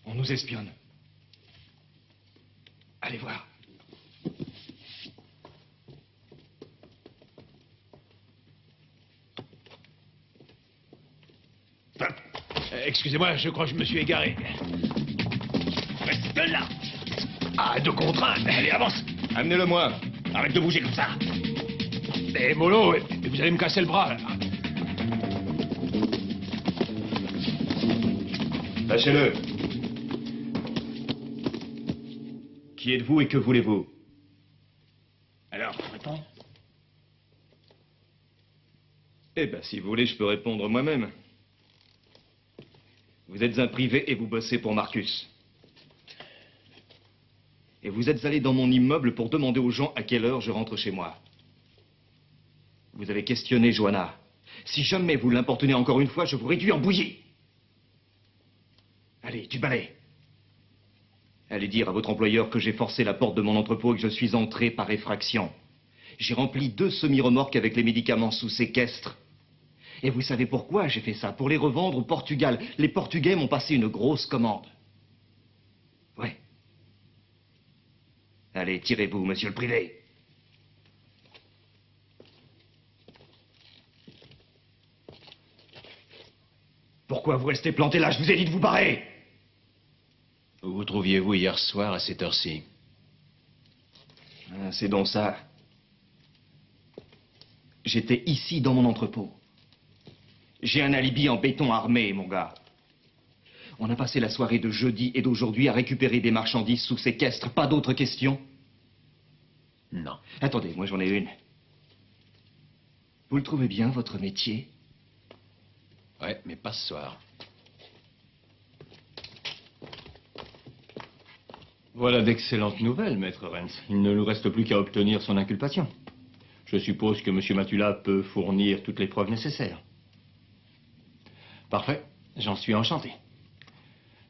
On nous espionne. Allez voir. Excusez-moi, je crois que je me suis égaré. Reste là. Ah, 2 contre 1. Allez, avance. Amenez-le moi. Arrête de bouger comme ça. Eh, mollo, vous allez me casser le bras, là. Lâchez-le. Qui êtes-vous et que voulez-vous? Alors, réponds. Eh ben, si vous voulez, je peux répondre moi-même. Vous êtes un privé et vous bossez pour Marcus. Et vous êtes allé dans mon immeuble pour demander aux gens à quelle heure je rentre chez moi. Vous avez questionné Johanna. Si jamais vous l'importunez encore une fois, je vous réduis en bouillie. Allez, du balai. Allez dire à votre employeur que j'ai forcé la porte de mon entrepôt et que je suis entré par effraction. J'ai rempli 2 semi-remorques avec les médicaments sous séquestre. Et vous savez pourquoi j'ai fait ça? Pour les revendre au Portugal. Les Portugais m'ont passé une grosse commande. Ouais. Allez, tirez-vous, monsieur le privé. Pourquoi vous restez planté là? Je vous ai dit de vous barrer. Où vous trouviez-vous hier soir à cette heure-ci? Ah, c'est donc ça. J'étais ici dans mon entrepôt. J'ai un alibi en béton armé, mon gars. On a passé la soirée de jeudi et d'aujourd'hui à récupérer des marchandises sous séquestre. Pas d'autres questions? Non. Attendez, moi j'en ai une. Vous le trouvez bien, votre métier? Ouais, mais pas ce soir. Voilà d'excellentes nouvelles, maître Renz. Il ne nous reste plus qu'à obtenir son inculpation. Je suppose que M. Matula peut fournir toutes les preuves nécessaires. Parfait, j'en suis enchanté.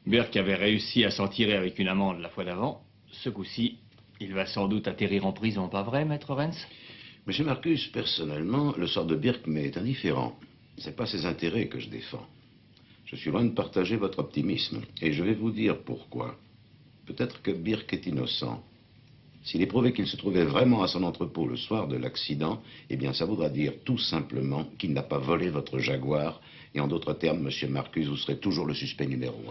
Birk avait réussi à s'en tirer avec une amende la fois d'avant. Ce coup-ci, il va sans doute atterrir en prison, pas vrai, maître Renz? Monsieur Marcus, personnellement, le sort de Birk m'est indifférent. Ce n'est pas ses intérêts que je défends. Je suis loin de partager votre optimisme. Et je vais vous dire pourquoi. Peut-être que Birk est innocent. S'il est prouvé qu'il se trouvait vraiment à son entrepôt le soir de l'accident, eh bien ça voudra dire tout simplement qu'il n'a pas volé votre Jaguar. Et en d'autres termes, monsieur Marcus, vous serez toujours le suspect numéro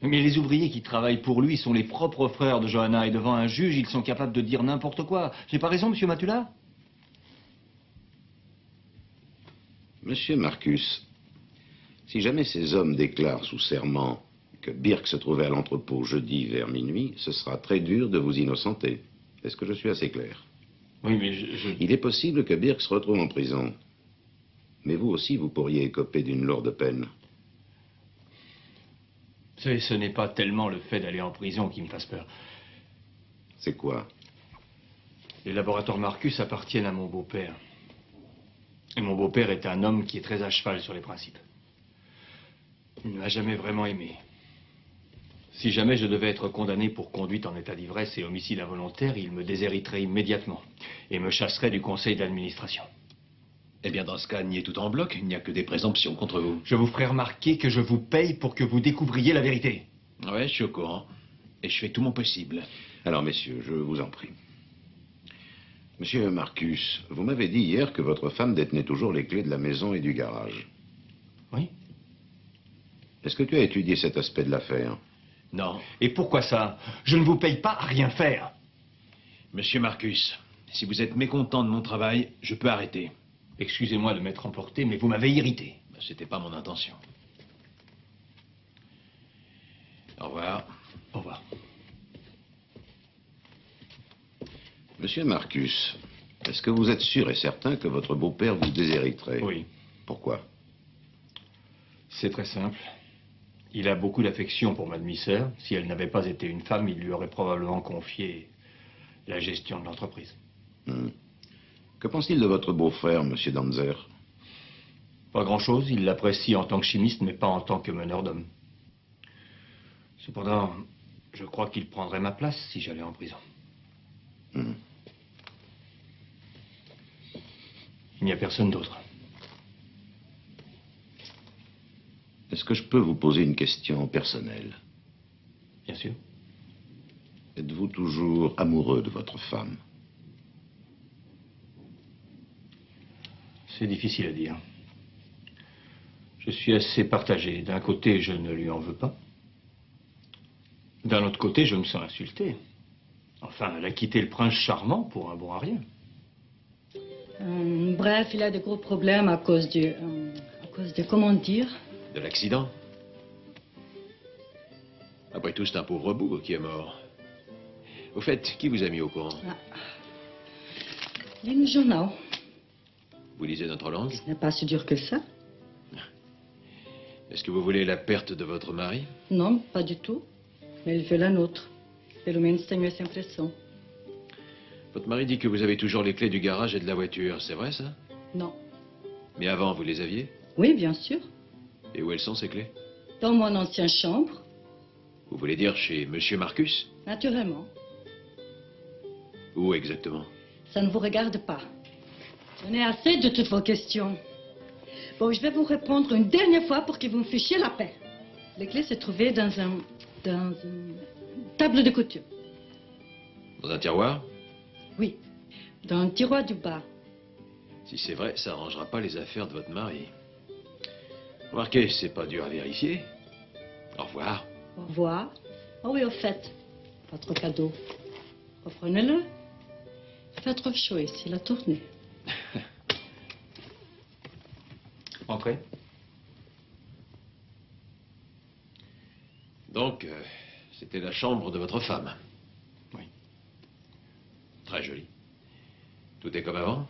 1. Mais les ouvriers qui travaillent pour lui sont les propres frères de Johanna et devant un juge, ils sont capables de dire n'importe quoi. J'ai pas raison, monsieur Matula? Monsieur Marcus, si jamais ces hommes déclarent sous serment que Birk se trouvait à l'entrepôt jeudi vers minuit, ce sera très dur de vous innocenter. Est-ce que je suis assez clair? Oui, mais Il est possible que Birk se retrouve en prison. Mais vous aussi, vous pourriez écoper d'une lourde peine. Ce n'est pas tellement le fait d'aller en prison qui me fasse peur. C'est quoi? Les laboratoires Marcus appartiennent à mon beau-père. Et mon beau-père est un homme qui est très à cheval sur les principes. Il ne m'a jamais vraiment aimé. Si jamais je devais être condamné pour conduite en état d'ivresse et homicide involontaire, il me déshériterait immédiatement et me chasserait du conseil d'administration. Eh bien, dans ce cas, niez tout en bloc. Il n'y a que des présomptions contre vous. Je vous ferai remarquer que je vous paye pour que vous découvriez la vérité. Ouais, je suis au courant. Et je fais tout mon possible. Alors, messieurs, je vous en prie. Monsieur Marcus, vous m'avez dit hier que votre femme détenait toujours les clés de la maison et du garage. Oui. Est-ce que tu as étudié cet aspect de l'affaire? Non. Et pourquoi ça? Je ne vous paye pas à rien faire. Monsieur Marcus, si vous êtes mécontent de mon travail, je peux arrêter. Excusez-moi de m'être emporté, mais vous m'avez irrité. C'était pas mon intention. Au revoir. Au revoir. Monsieur Marcus, est-ce que vous êtes sûr et certain que votre beau-père vous déshériterait? Oui. Pourquoi? C'est très simple. Il a beaucoup d'affection pour ma demi-sœur. Si elle n'avait pas été une femme, il lui aurait probablement confié la gestion de l'entreprise. Que pense-t-il de votre beau-frère, monsieur Danzer? Pas grand-chose. Il l'apprécie en tant que chimiste, mais pas en tant que meneur d'hommes. Cependant, je crois qu'il prendrait ma place si j'allais en prison. Il n'y a personne d'autre. Est-ce que je peux vous poser une question personnelle? Bien sûr. Êtes-vous toujours amoureux de votre femme? C'est difficile à dire. Je suis assez partagé. D'un côté, je ne lui en veux pas. D'un autre côté, je me sens insulté. Enfin, elle a quitté le prince charmant pour un bon à rien. Bref, il a de gros problèmes à cause de comment dire? De l'accident. Après tout, c'est un pauvre bout qui est mort. Au fait, qui vous a mis au courant? Lis le journal. Vous lisez notre langue? Ce n'est pas si dur que ça. Est-ce que vous voulez la perte de votre mari? Non, pas du tout. Mais il veut la nôtre. Pelo menos tenho essa impressão. Votre mari dit que vous avez toujours les clés du garage et de la voiture, c'est vrai ça? Non. Mais avant, vous les aviez? Oui, bien sûr. Et où elles sont ces clés? Dans mon ancienne chambre. Vous voulez dire chez Monsieur Marcus? Naturellement. Où exactement? Ça ne vous regarde pas. J'en ai assez de toutes vos questions. Bon, je vais vous répondre une dernière fois pour que vous me fichiez la paix. Les clés se trouvaient dans une table de couture. Dans un tiroir? Oui, dans un tiroir du bas. Si c'est vrai, ça arrangera pas les affaires de votre mari. Remarquez, c'est pas dur à vérifier. Au revoir. Au revoir. Ah oui, au fait, votre cadeau. Reprenez-le. Il fait trop chaud ici, la tournée. Entrez. Donc, c'était la chambre de votre femme. Oui. Très jolie. Tout est comme avant?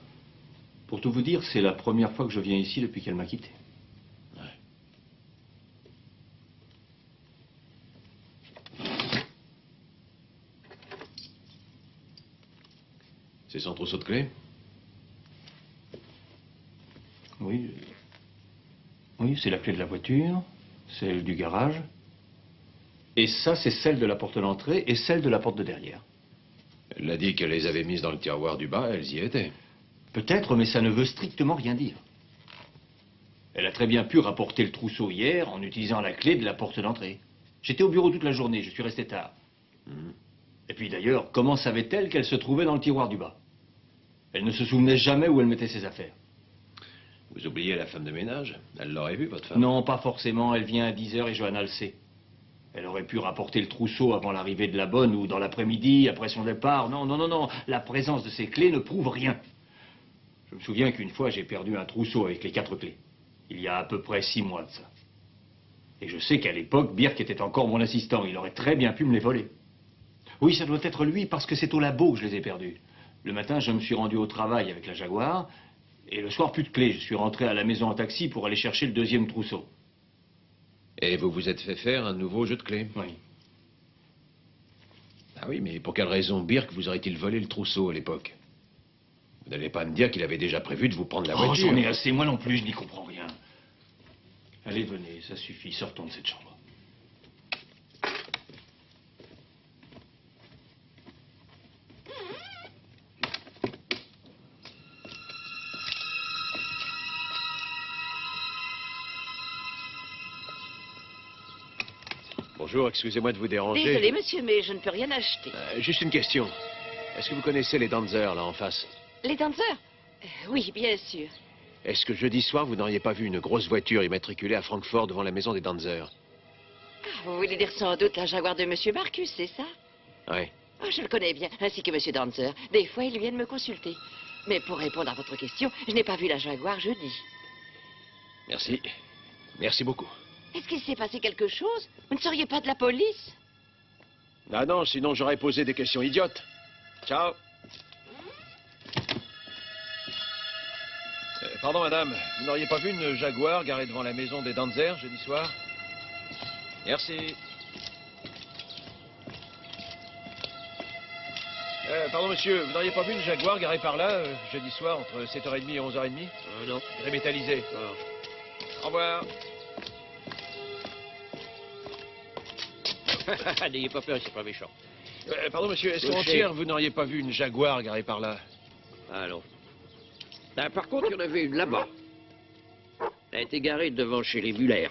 Pour tout vous dire, c'est la première fois que je viens ici depuis qu'elle m'a quitté. C'est son trousseau de clés? Oui. Oui, c'est la clé de la voiture, celle du garage. Et ça, c'est celle de la porte d'entrée et celle de la porte de derrière. Elle a dit qu'elle les avait mises dans le tiroir du bas, elles y étaient. Peut-être, mais ça ne veut strictement rien dire. Elle a très bien pu rapporter le trousseau hier en utilisant la clé de la porte d'entrée. J'étais au bureau toute la journée, je suis resté tard. Et puis d'ailleurs, comment savait-elle qu'elle se trouvait dans le tiroir du bas? Elle ne se souvenait jamais où elle mettait ses affaires. Vous oubliez la femme de ménage? Elle l'aurait vue, votre femme? Non, pas forcément. Elle vient à 10h et Johanna le sait. Elle aurait pu rapporter le trousseau avant l'arrivée de la bonne ou dans l'après-midi, après son départ. Non, non, non, non. La présence de ces clés ne prouve rien. Je me souviens qu'une fois, j'ai perdu un trousseau avec les 4 clés. Il y a à peu près 6 mois de ça. Et je sais qu'à l'époque, Birk était encore mon assistant. Il aurait très bien pu me les voler. Oui, ça doit être lui, parce que c'est au labo que je les ai perdus. Le matin, je me suis rendu au travail avec la Jaguar. Et le soir, plus de clés. Je suis rentré à la maison en taxi pour aller chercher le 2e trousseau. Et vous vous êtes fait faire un nouveau jeu de clés? Oui. Ah oui, mais pour quelle raison Birk vous aurait-il volé le trousseau à l'époque? Vous n'allez pas me dire qu'il avait déjà prévu de vous prendre la voiture? J'en ai assez. Moi non plus, je n'y comprends rien. Allez, venez, ça suffit. Sortons de cette chambre. Bonjour, excusez-moi de vous déranger. Désolé, monsieur, mais je ne peux rien acheter. Juste une question. Est-ce que vous connaissez les Danzer, là, en face? Les danseurs Oui, bien sûr. Est-ce que jeudi soir, vous n'auriez pas vu une grosse voiture immatriculée à Francfort devant la maison des Danzer? Ah, vous voulez dire sans doute la Jaguar de monsieur Marcus, c'est ça? Oui. Oh, je le connais bien, ainsi que monsieur Danzer. Des fois, ils viennent me consulter. Mais pour répondre à votre question, je n'ai pas vu la Jaguar jeudi. Merci. Merci beaucoup. Est-ce qu'il s'est passé quelque chose? Vous ne seriez pas de la police? Ah non, sinon j'aurais posé des questions idiotes. Ciao. Pardon, madame, vous n'auriez pas vu une Jaguar garée devant la maison des Danzer jeudi soir? Merci. Pardon, monsieur, vous n'auriez pas vu une Jaguar garée par là, jeudi soir, entre 7h30 et 11h30? Non. Gris métallisé. Au revoir. N'ayez pas peur, c'est pas méchant. Pardon, monsieur, est-ce qu'en-hier, vous n'auriez pas vu une Jaguar garée par là? Ah non. Ah, par contre, il y en avait une là-bas. Elle a été garée devant chez les Muller.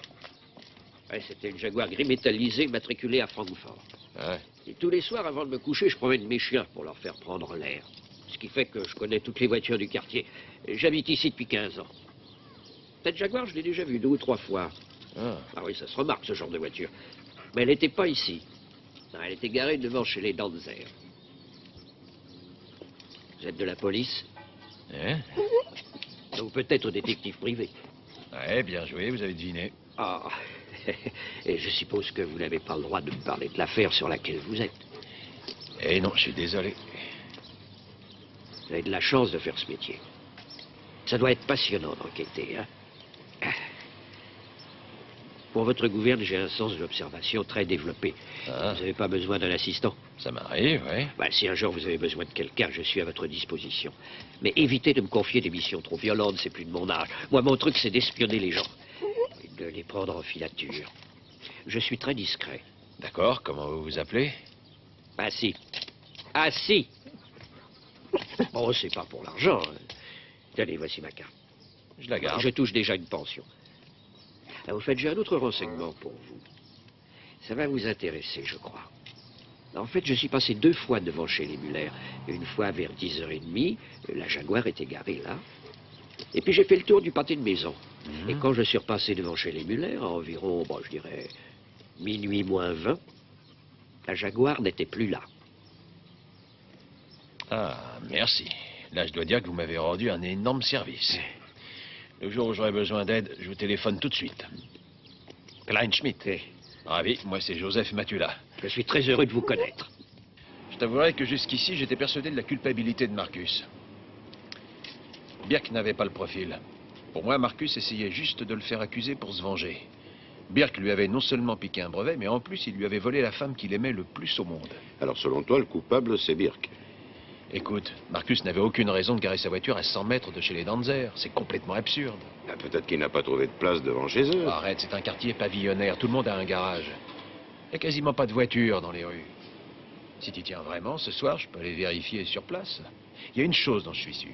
Ouais, c'était une Jaguar gris métallisée matriculée à Francfort. Ouais. Et tous les soirs, avant de me coucher, je promène mes chiens pour leur faire prendre l'air. Ce qui fait que je connais toutes les voitures du quartier. J'habite ici depuis 15 ans. Cette Jaguar, je l'ai déjà vue 2 ou 3 fois. Ah oui, ça se remarque, ce genre de voiture. Mais elle n'était pas ici. Non, elle était garée devant chez les Danzer. Vous êtes de la police? Hein? Donc peut-être au détective privé. Ouais, bien joué, vous avez deviné. Ah, et je suppose que vous n'avez pas le droit de me parler de l'affaire sur laquelle vous êtes. Eh non, je suis désolé. Vous avez de la chance de faire ce métier. Ça doit être passionnant d'enquêter, hein? Pour votre gouverne, j'ai un sens de l'observation très développé. Vous n'avez pas besoin d'un assistant? Ça m'arrive, oui. Ben, si un jour vous avez besoin de quelqu'un, je suis à votre disposition. Mais évitez de me confier des missions trop violentes, c'est plus de mon âge. Moi, mon truc, c'est d'espionner les gens. Et de les prendre en filature. Je suis très discret. D'accord, comment vous vous appelez? Assis. Assis. Bon, c'est pas pour l'argent. Hein. Tenez, voici ma carte. Je la garde. Je touche déjà une pension. Au fait, j'ai un autre renseignement pour vous. Ça va vous intéresser, je crois. En fait, je suis passé 2 fois devant chez les Muller. Une fois vers 10h30, la Jaguar était garée là. Et puis j'ai fait le tour du pâté de maison. Et quand je suis repassé devant chez les Muller, à environ, bon, je dirais, minuit moins 20, la Jaguar n'était plus là. Ah, merci. Là, je dois dire que vous m'avez rendu un énorme service. Le jour où j'aurai besoin d'aide, je vous téléphone tout de suite. Kleinschmidt. Ravi, moi c'est Joseph Matula. Je suis très heureux de vous connaître. Je t'avouerai que jusqu'ici, j'étais persuadé de la culpabilité de Marcus. Birk n'avait pas le profil. Pour moi, Marcus essayait juste de le faire accuser pour se venger. Birk lui avait non seulement piqué un brevet, mais en plus, il lui avait volé la femme qu'il aimait le plus au monde. Alors, selon toi, le coupable, c'est Birk? Écoute, Marcus n'avait aucune raison de garer sa voiture à 100 mètres de chez les Danzer. C'est complètement absurde. Ah, peut-être qu'il n'a pas trouvé de place devant chez eux. Arrête, c'est un quartier pavillonnaire. Tout le monde a un garage. Il n'y a quasiment pas de voiture dans les rues. Si tu tiens vraiment, ce soir, je peux aller vérifier sur place. Il y a une chose dont je suis sûr.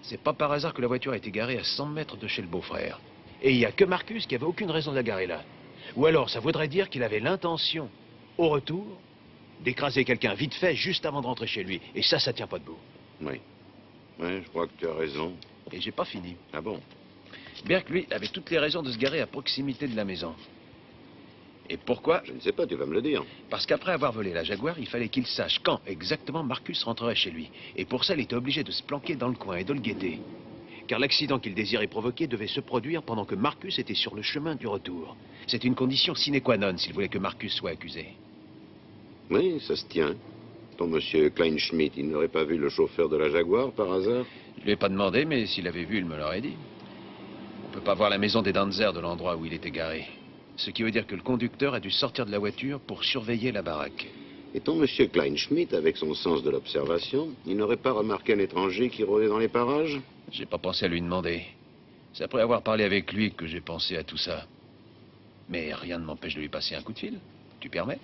C'est pas par hasard que la voiture a été garée à 100 mètres de chez le beau-frère. Et il n'y a que Marcus qui avait aucune raison de la garer là. Ou alors, ça voudrait dire qu'il avait l'intention, au retour, d'écraser quelqu'un vite fait juste avant de rentrer chez lui. Et ça tient pas debout. Oui. Oui, je crois que tu as raison. Et j'ai pas fini. Ah bon? Birk, lui, avait toutes les raisons de se garer à proximité de la maison. Et pourquoi? Je ne sais pas, tu vas me le dire. Parce qu'après avoir volé la Jaguar, il fallait qu'il sache quand exactement Marcus rentrerait chez lui. Et pour ça, il était obligé de se planquer dans le coin et de le guetter. Car l'accident qu'il désirait provoquer devait se produire pendant que Marcus était sur le chemin du retour. C'est une condition sine qua non s'il voulait que Marcus soit accusé. Oui, ça se tient. Ton monsieur Kleinschmidt, il n'aurait pas vu le chauffeur de la Jaguar, par hasard? Je lui ai pas demandé, mais s'il avait vu, il me l'aurait dit. On peut pas voir la maison des Danzer de l'endroit où il était garé. Ce qui veut dire que le conducteur a dû sortir de la voiture pour surveiller la baraque. Et ton monsieur Kleinschmidt, avec son sens de l'observation, il n'aurait pas remarqué un étranger qui rôdait dans les parages? J'ai pas pensé à lui demander. C'est après avoir parlé avec lui que j'ai pensé à tout ça. Mais rien ne m'empêche de lui passer un coup de fil. Tu permets?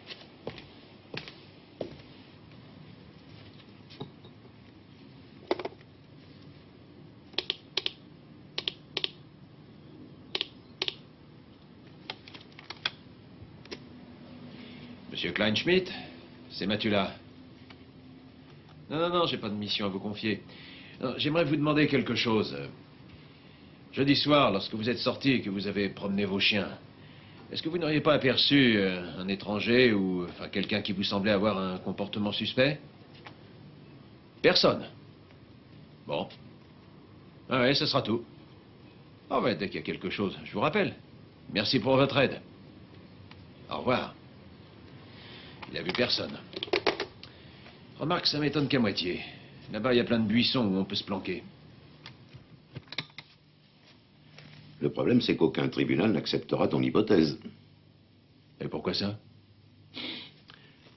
Monsieur Kleinschmidt, c'est Matula. Non, j'ai pas de mission à vous confier. J'aimerais vous demander quelque chose. Jeudi soir, lorsque vous êtes sorti et que vous avez promené vos chiens, est-ce que vous n'auriez pas aperçu un étranger ou enfin quelqu'un qui vous semblait avoir un comportement suspect? Personne. Bon. Ah ouais, ce sera tout. Ah ouais, dès qu'il y a quelque chose, je vous rappelle. Merci pour votre aide. Au revoir. Il a vu personne. Remarque, ça m'étonne qu'à moitié. Là-bas, il y a plein de buissons où on peut se planquer. Le problème, c'est qu'aucun tribunal n'acceptera ton hypothèse. Et pourquoi ça?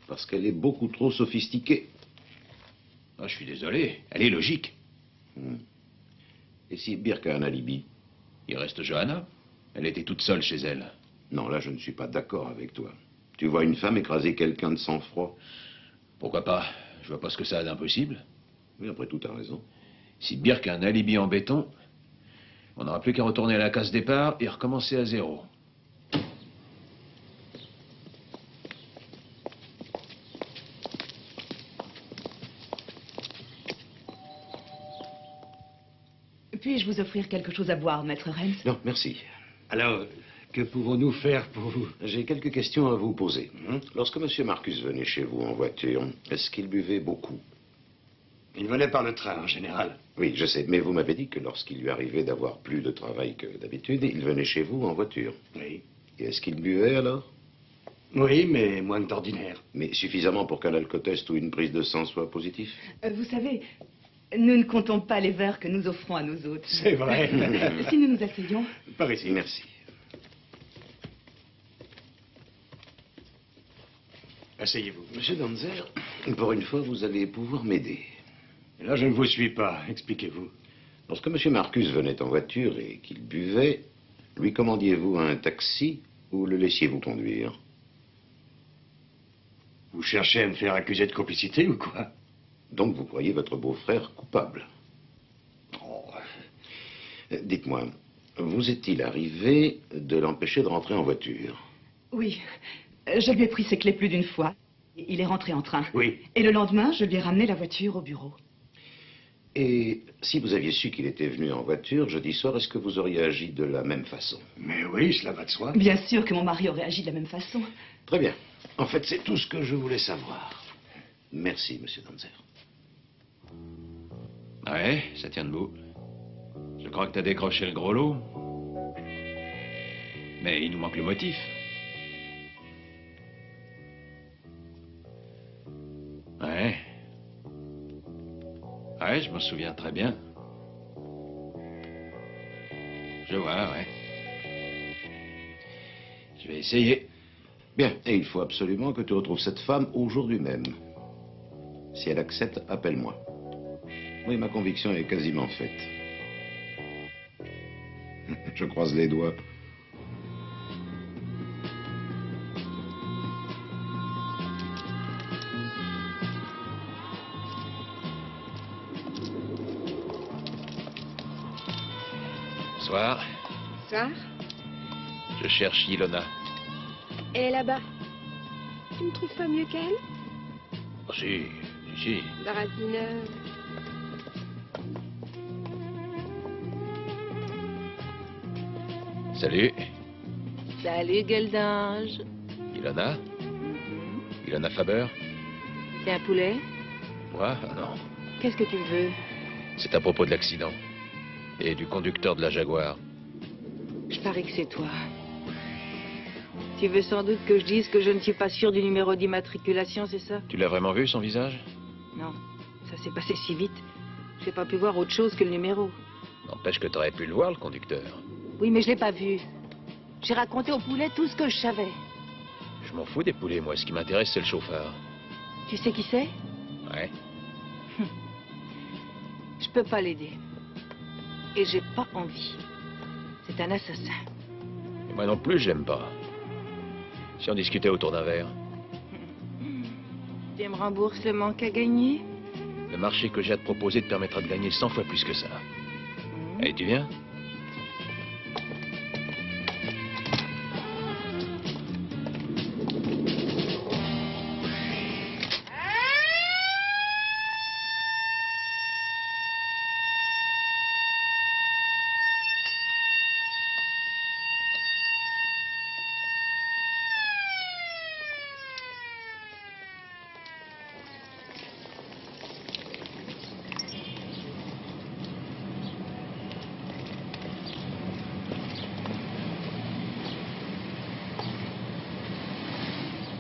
Parce qu'elle est beaucoup trop sophistiquée. Ah, je suis désolé. Elle est logique. Et si Birk a un alibi? Il reste Johanna. Elle était toute seule chez elle. Non, là, je ne suis pas d'accord avec toi. Tu vois une femme écraser quelqu'un de sang-froid? Pourquoi pas? Je vois pas ce que ça a d'impossible. Oui, après tout, t'as raison. Si Birk a un alibi en béton, on n'aura plus qu'à retourner à la case départ et recommencer à zéro. Puis-je vous offrir quelque chose à boire, maître Rennes? Non, merci. Alors, que pouvons-nous faire pour vous? J'ai quelques questions à vous poser. Lorsque M. Marcus venait chez vous en voiture, est-ce qu'il buvait beaucoup? Il venait par le train, en général. Oui, je sais, mais vous m'avez dit que lorsqu'il lui arrivait d'avoir plus de travail que d'habitude, il venait chez vous en voiture. Oui. Et est-ce qu'il buvait alors? Oui, mais moins que d'ordinaire. Mais suffisamment pour qu'un alcotest ou une prise de sang soit positif? Vous savez, nous ne comptons pas les verres que nous offrons à nos hôtes. C'est vrai. Si nous nous asseyons. Par ici. Merci. Asseyez-vous. Monsieur Danzer, pour une fois, vous allez pouvoir m'aider. Là, je ne vous suis pas. Expliquez-vous. Lorsque M. Marcus venait en voiture et qu'il buvait, lui commandiez-vous un taxi ou le laissiez-vous conduire? Vous cherchez à me faire accuser de complicité ou quoi? Donc vous croyez votre beau-frère coupable? Oh. Dites-moi, vous est-il arrivé de l'empêcher de rentrer en voiture? Oui. Je lui ai pris ses clés plus d'une fois. Il est rentré en train. Oui. Et le lendemain, je lui ai ramené la voiture au bureau. Et si vous aviez su qu'il était venu en voiture jeudi soir, est-ce que vous auriez agi de la même façon? Mais oui, cela va de soi. Bien sûr que mon mari aurait agi de la même façon. Très bien. En fait, c'est tout ce que je voulais savoir. Merci, Monsieur Danzer. Ouais, ça tient debout. Je crois que t'as décroché le gros lot. Mais il nous manque le motif. Ouais. Ouais, je m'en souviens très bien. Je vois, ouais. Je vais essayer. Bien, et il faut absolument que tu retrouves cette femme aujourd'hui même. Si elle accepte, appelle-moi. Oui, ma conviction est quasiment faite. Je croise les doigts. Bonsoir. Bonsoir. Je cherche Ilona. Et là-bas, tu ne trouves pas mieux qu'elle? Oh, si. Baratineur. Salut. Salut, gueule d'ange. Ilona? Ilona Faber? C'est un poulet? Moi? Ah non. Qu'est-ce que tu veux? C'est à propos de l'accident. Et du conducteur de la Jaguar. Je parie que c'est toi. Tu veux sans doute que je dise que je ne suis pas sûr du numéro d'immatriculation, c'est ça? Tu l'as vraiment vu, son visage? Non, ça s'est passé si vite. J'ai pas pu voir autre chose que le numéro. N'empêche que t'aurais pu le voir, le conducteur. Oui, mais je l'ai pas vu. J'ai raconté au poulet tout ce que je savais. Je m'en fous des poulets, moi. Ce qui m'intéresse, c'est le chauffeur. Tu sais qui c'est? Ouais. Je peux pas l'aider. Et j'ai pas envie. C'est un assassin. Et moi non plus, je l'aime pas. Si on discutait autour d'un verre. Tu me rembourses le manque à gagner? Le marché que j'ai à te proposer te permettra de gagner 100 fois plus que ça. Allez, tu viens?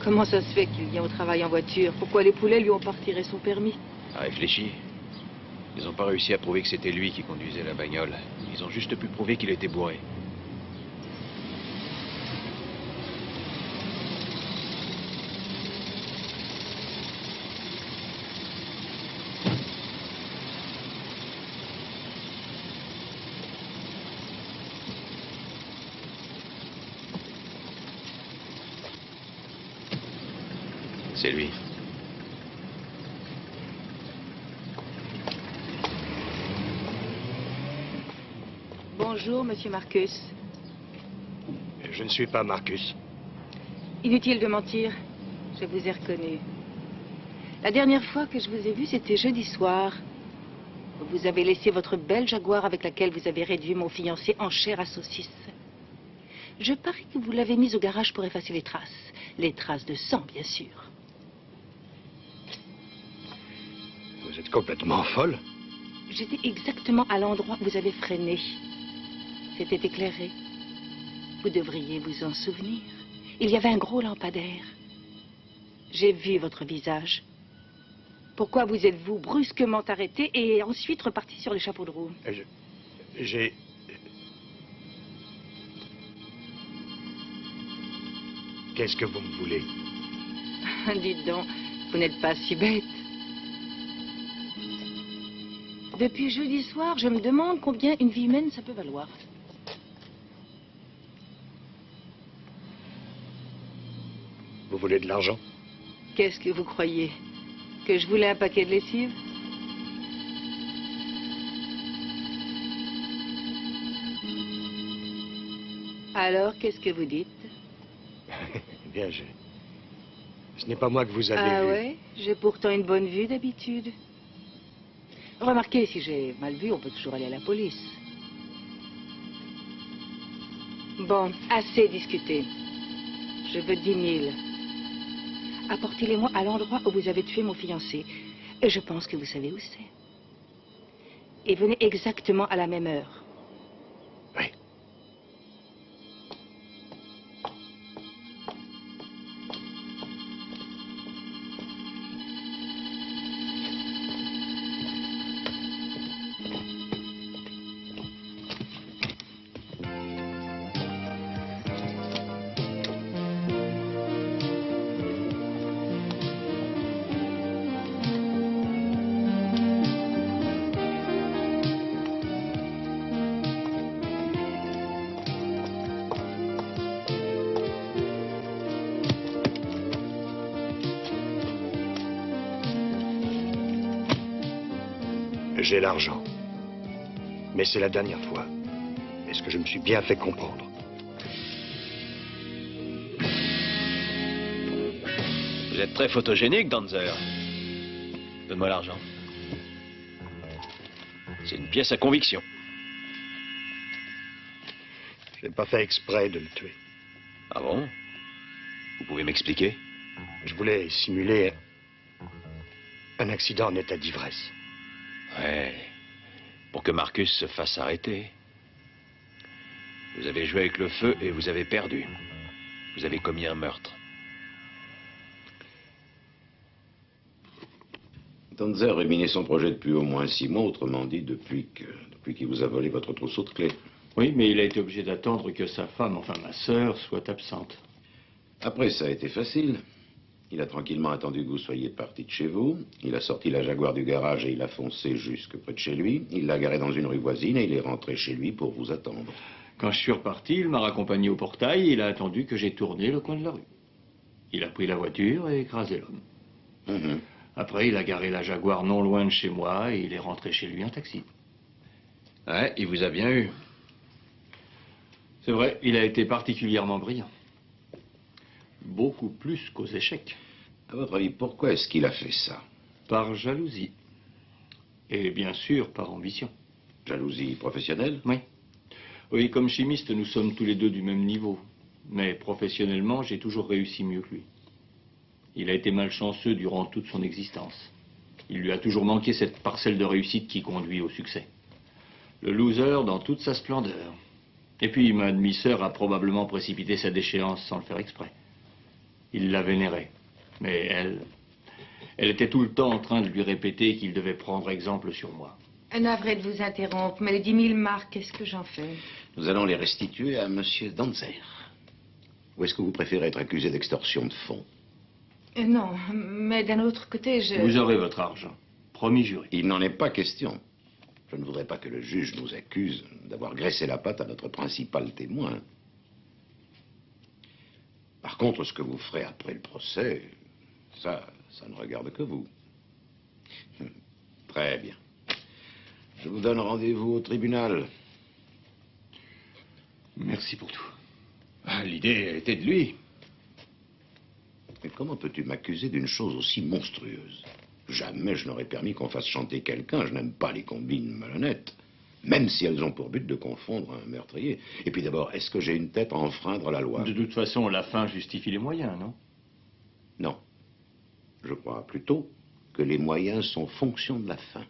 Comment ça se fait qu'il vient au travail en voiture? Pourquoi les poulets lui ont pas retiré son permis? Réfléchis. Ils n'ont pas réussi à prouver que c'était lui qui conduisait la bagnole. Ils ont juste pu prouver qu'il était bourré. C'est lui. Bonjour, monsieur Marcus. Je ne suis pas Marcus. Inutile de mentir, je vous ai reconnu. La dernière fois que je vous ai vu, c'était jeudi soir. Vous avez laissé votre belle Jaguar avec laquelle vous avez réduit mon fiancé en chair à saucisse. Je parie que vous l'avez mise au garage pour effacer les traces. Les traces de sang, bien sûr. Vous êtes complètement folle. J'étais exactement à l'endroit où vous avez freiné. C'était éclairé. Vous devriez vous en souvenir. Il y avait un gros lampadaire. J'ai vu votre visage. Pourquoi vous êtes-vous brusquement arrêté et ensuite reparti sur les chapeaux de roue? J'ai... Qu'est-ce que vous me voulez? Dites donc, vous n'êtes pas si bête. Depuis jeudi soir, je me demande combien une vie humaine ça peut valoir. Vous voulez de l'argent? Qu'est-ce que vous croyez? Que je voulais un paquet de lessive? Alors, qu'est-ce que vous dites? Eh bien, ce n'est pas moi que vous avez vu. Ah ouais? J'ai pourtant une bonne vue d'habitude. Remarquez, si j'ai mal vu, on peut toujours aller à la police. Bon, assez discuté. Je veux 10 000. Apportez-les-moi à l'endroit où vous avez tué mon fiancé. Et je pense que vous savez où c'est. Et venez exactement à la même heure. Oui. J'ai l'argent. Mais c'est la dernière fois. Est-ce que je me suis bien fait comprendre? Vous êtes très photogénique, Danzer. Donne-moi l'argent. C'est une pièce à conviction. Je n'ai pas fait exprès de le tuer. Ah bon? Vous pouvez m'expliquer? Je voulais simuler un accident en état d'ivresse. Ouais, pour que Marcus se fasse arrêter. Vous avez joué avec le feu et vous avez perdu. Vous avez commis un meurtre. Danzer ruminait son projet depuis au moins 6 mois, autrement dit depuis qu'il vous a volé votre trousseau de clés. Oui, mais il a été obligé d'attendre que sa femme, enfin ma sœur, soit absente. Après, ça a été facile. Il a tranquillement attendu que vous soyez parti de chez vous. Il a sorti la Jaguar du garage et il a foncé jusque près de chez lui. Il l'a garé dans une rue voisine et il est rentré chez lui pour vous attendre. Quand je suis reparti, il m'a raccompagné au portail et il a attendu que j'ai tourné le coin de la rue. Il a pris la voiture et écrasé l'homme. Après, il a garé la Jaguar non loin de chez moi et il est rentré chez lui en taxi. Ouais, il vous a bien eu. C'est vrai, il a été particulièrement brillant. Beaucoup plus qu'aux échecs. À votre avis, pourquoi est-ce qu'il a fait ça? Par jalousie. Et bien sûr, par ambition. Jalousie professionnelle? Oui. Oui, comme chimiste, nous sommes tous les deux du même niveau. Mais professionnellement, j'ai toujours réussi mieux que lui. Il a été malchanceux durant toute son existence. Il lui a toujours manqué cette parcelle de réussite qui conduit au succès. Le loser dans toute sa splendeur. Et puis, ma demi-sœur a probablement précipité sa déchéance sans le faire exprès. Il la vénérait. Mais elle était tout le temps en train de lui répéter qu'il devait prendre exemple sur moi. Navré de vous interrompre, mais les 10 000 marks, qu'est-ce que j'en fais? Nous allons les restituer à Monsieur Danzer. Ou est-ce que vous préférez être accusé d'extorsion de fonds? Non, mais d'un autre côté, Vous aurez votre argent. Promis juré. Il n'en est pas question. Je ne voudrais pas que le juge nous accuse d'avoir graissé la patte à notre principal témoin. Par contre, ce que vous ferez après le procès, ça ne regarde que vous. Très bien. Je vous donne rendez-vous au tribunal. Merci pour tout. L'idée était de lui. Mais comment peux-tu m'accuser d'une chose aussi monstrueuse? Jamais je n'aurais permis qu'on fasse chanter quelqu'un. Je n'aime pas les combines malhonnêtes. Même si elles ont pour but de confondre un meurtrier. Et puis d'abord, est-ce que j'ai une tête à enfreindre la loi? De toute façon, la fin justifie les moyens, non? Non. Je crois plutôt que les moyens sont fonction de la fin.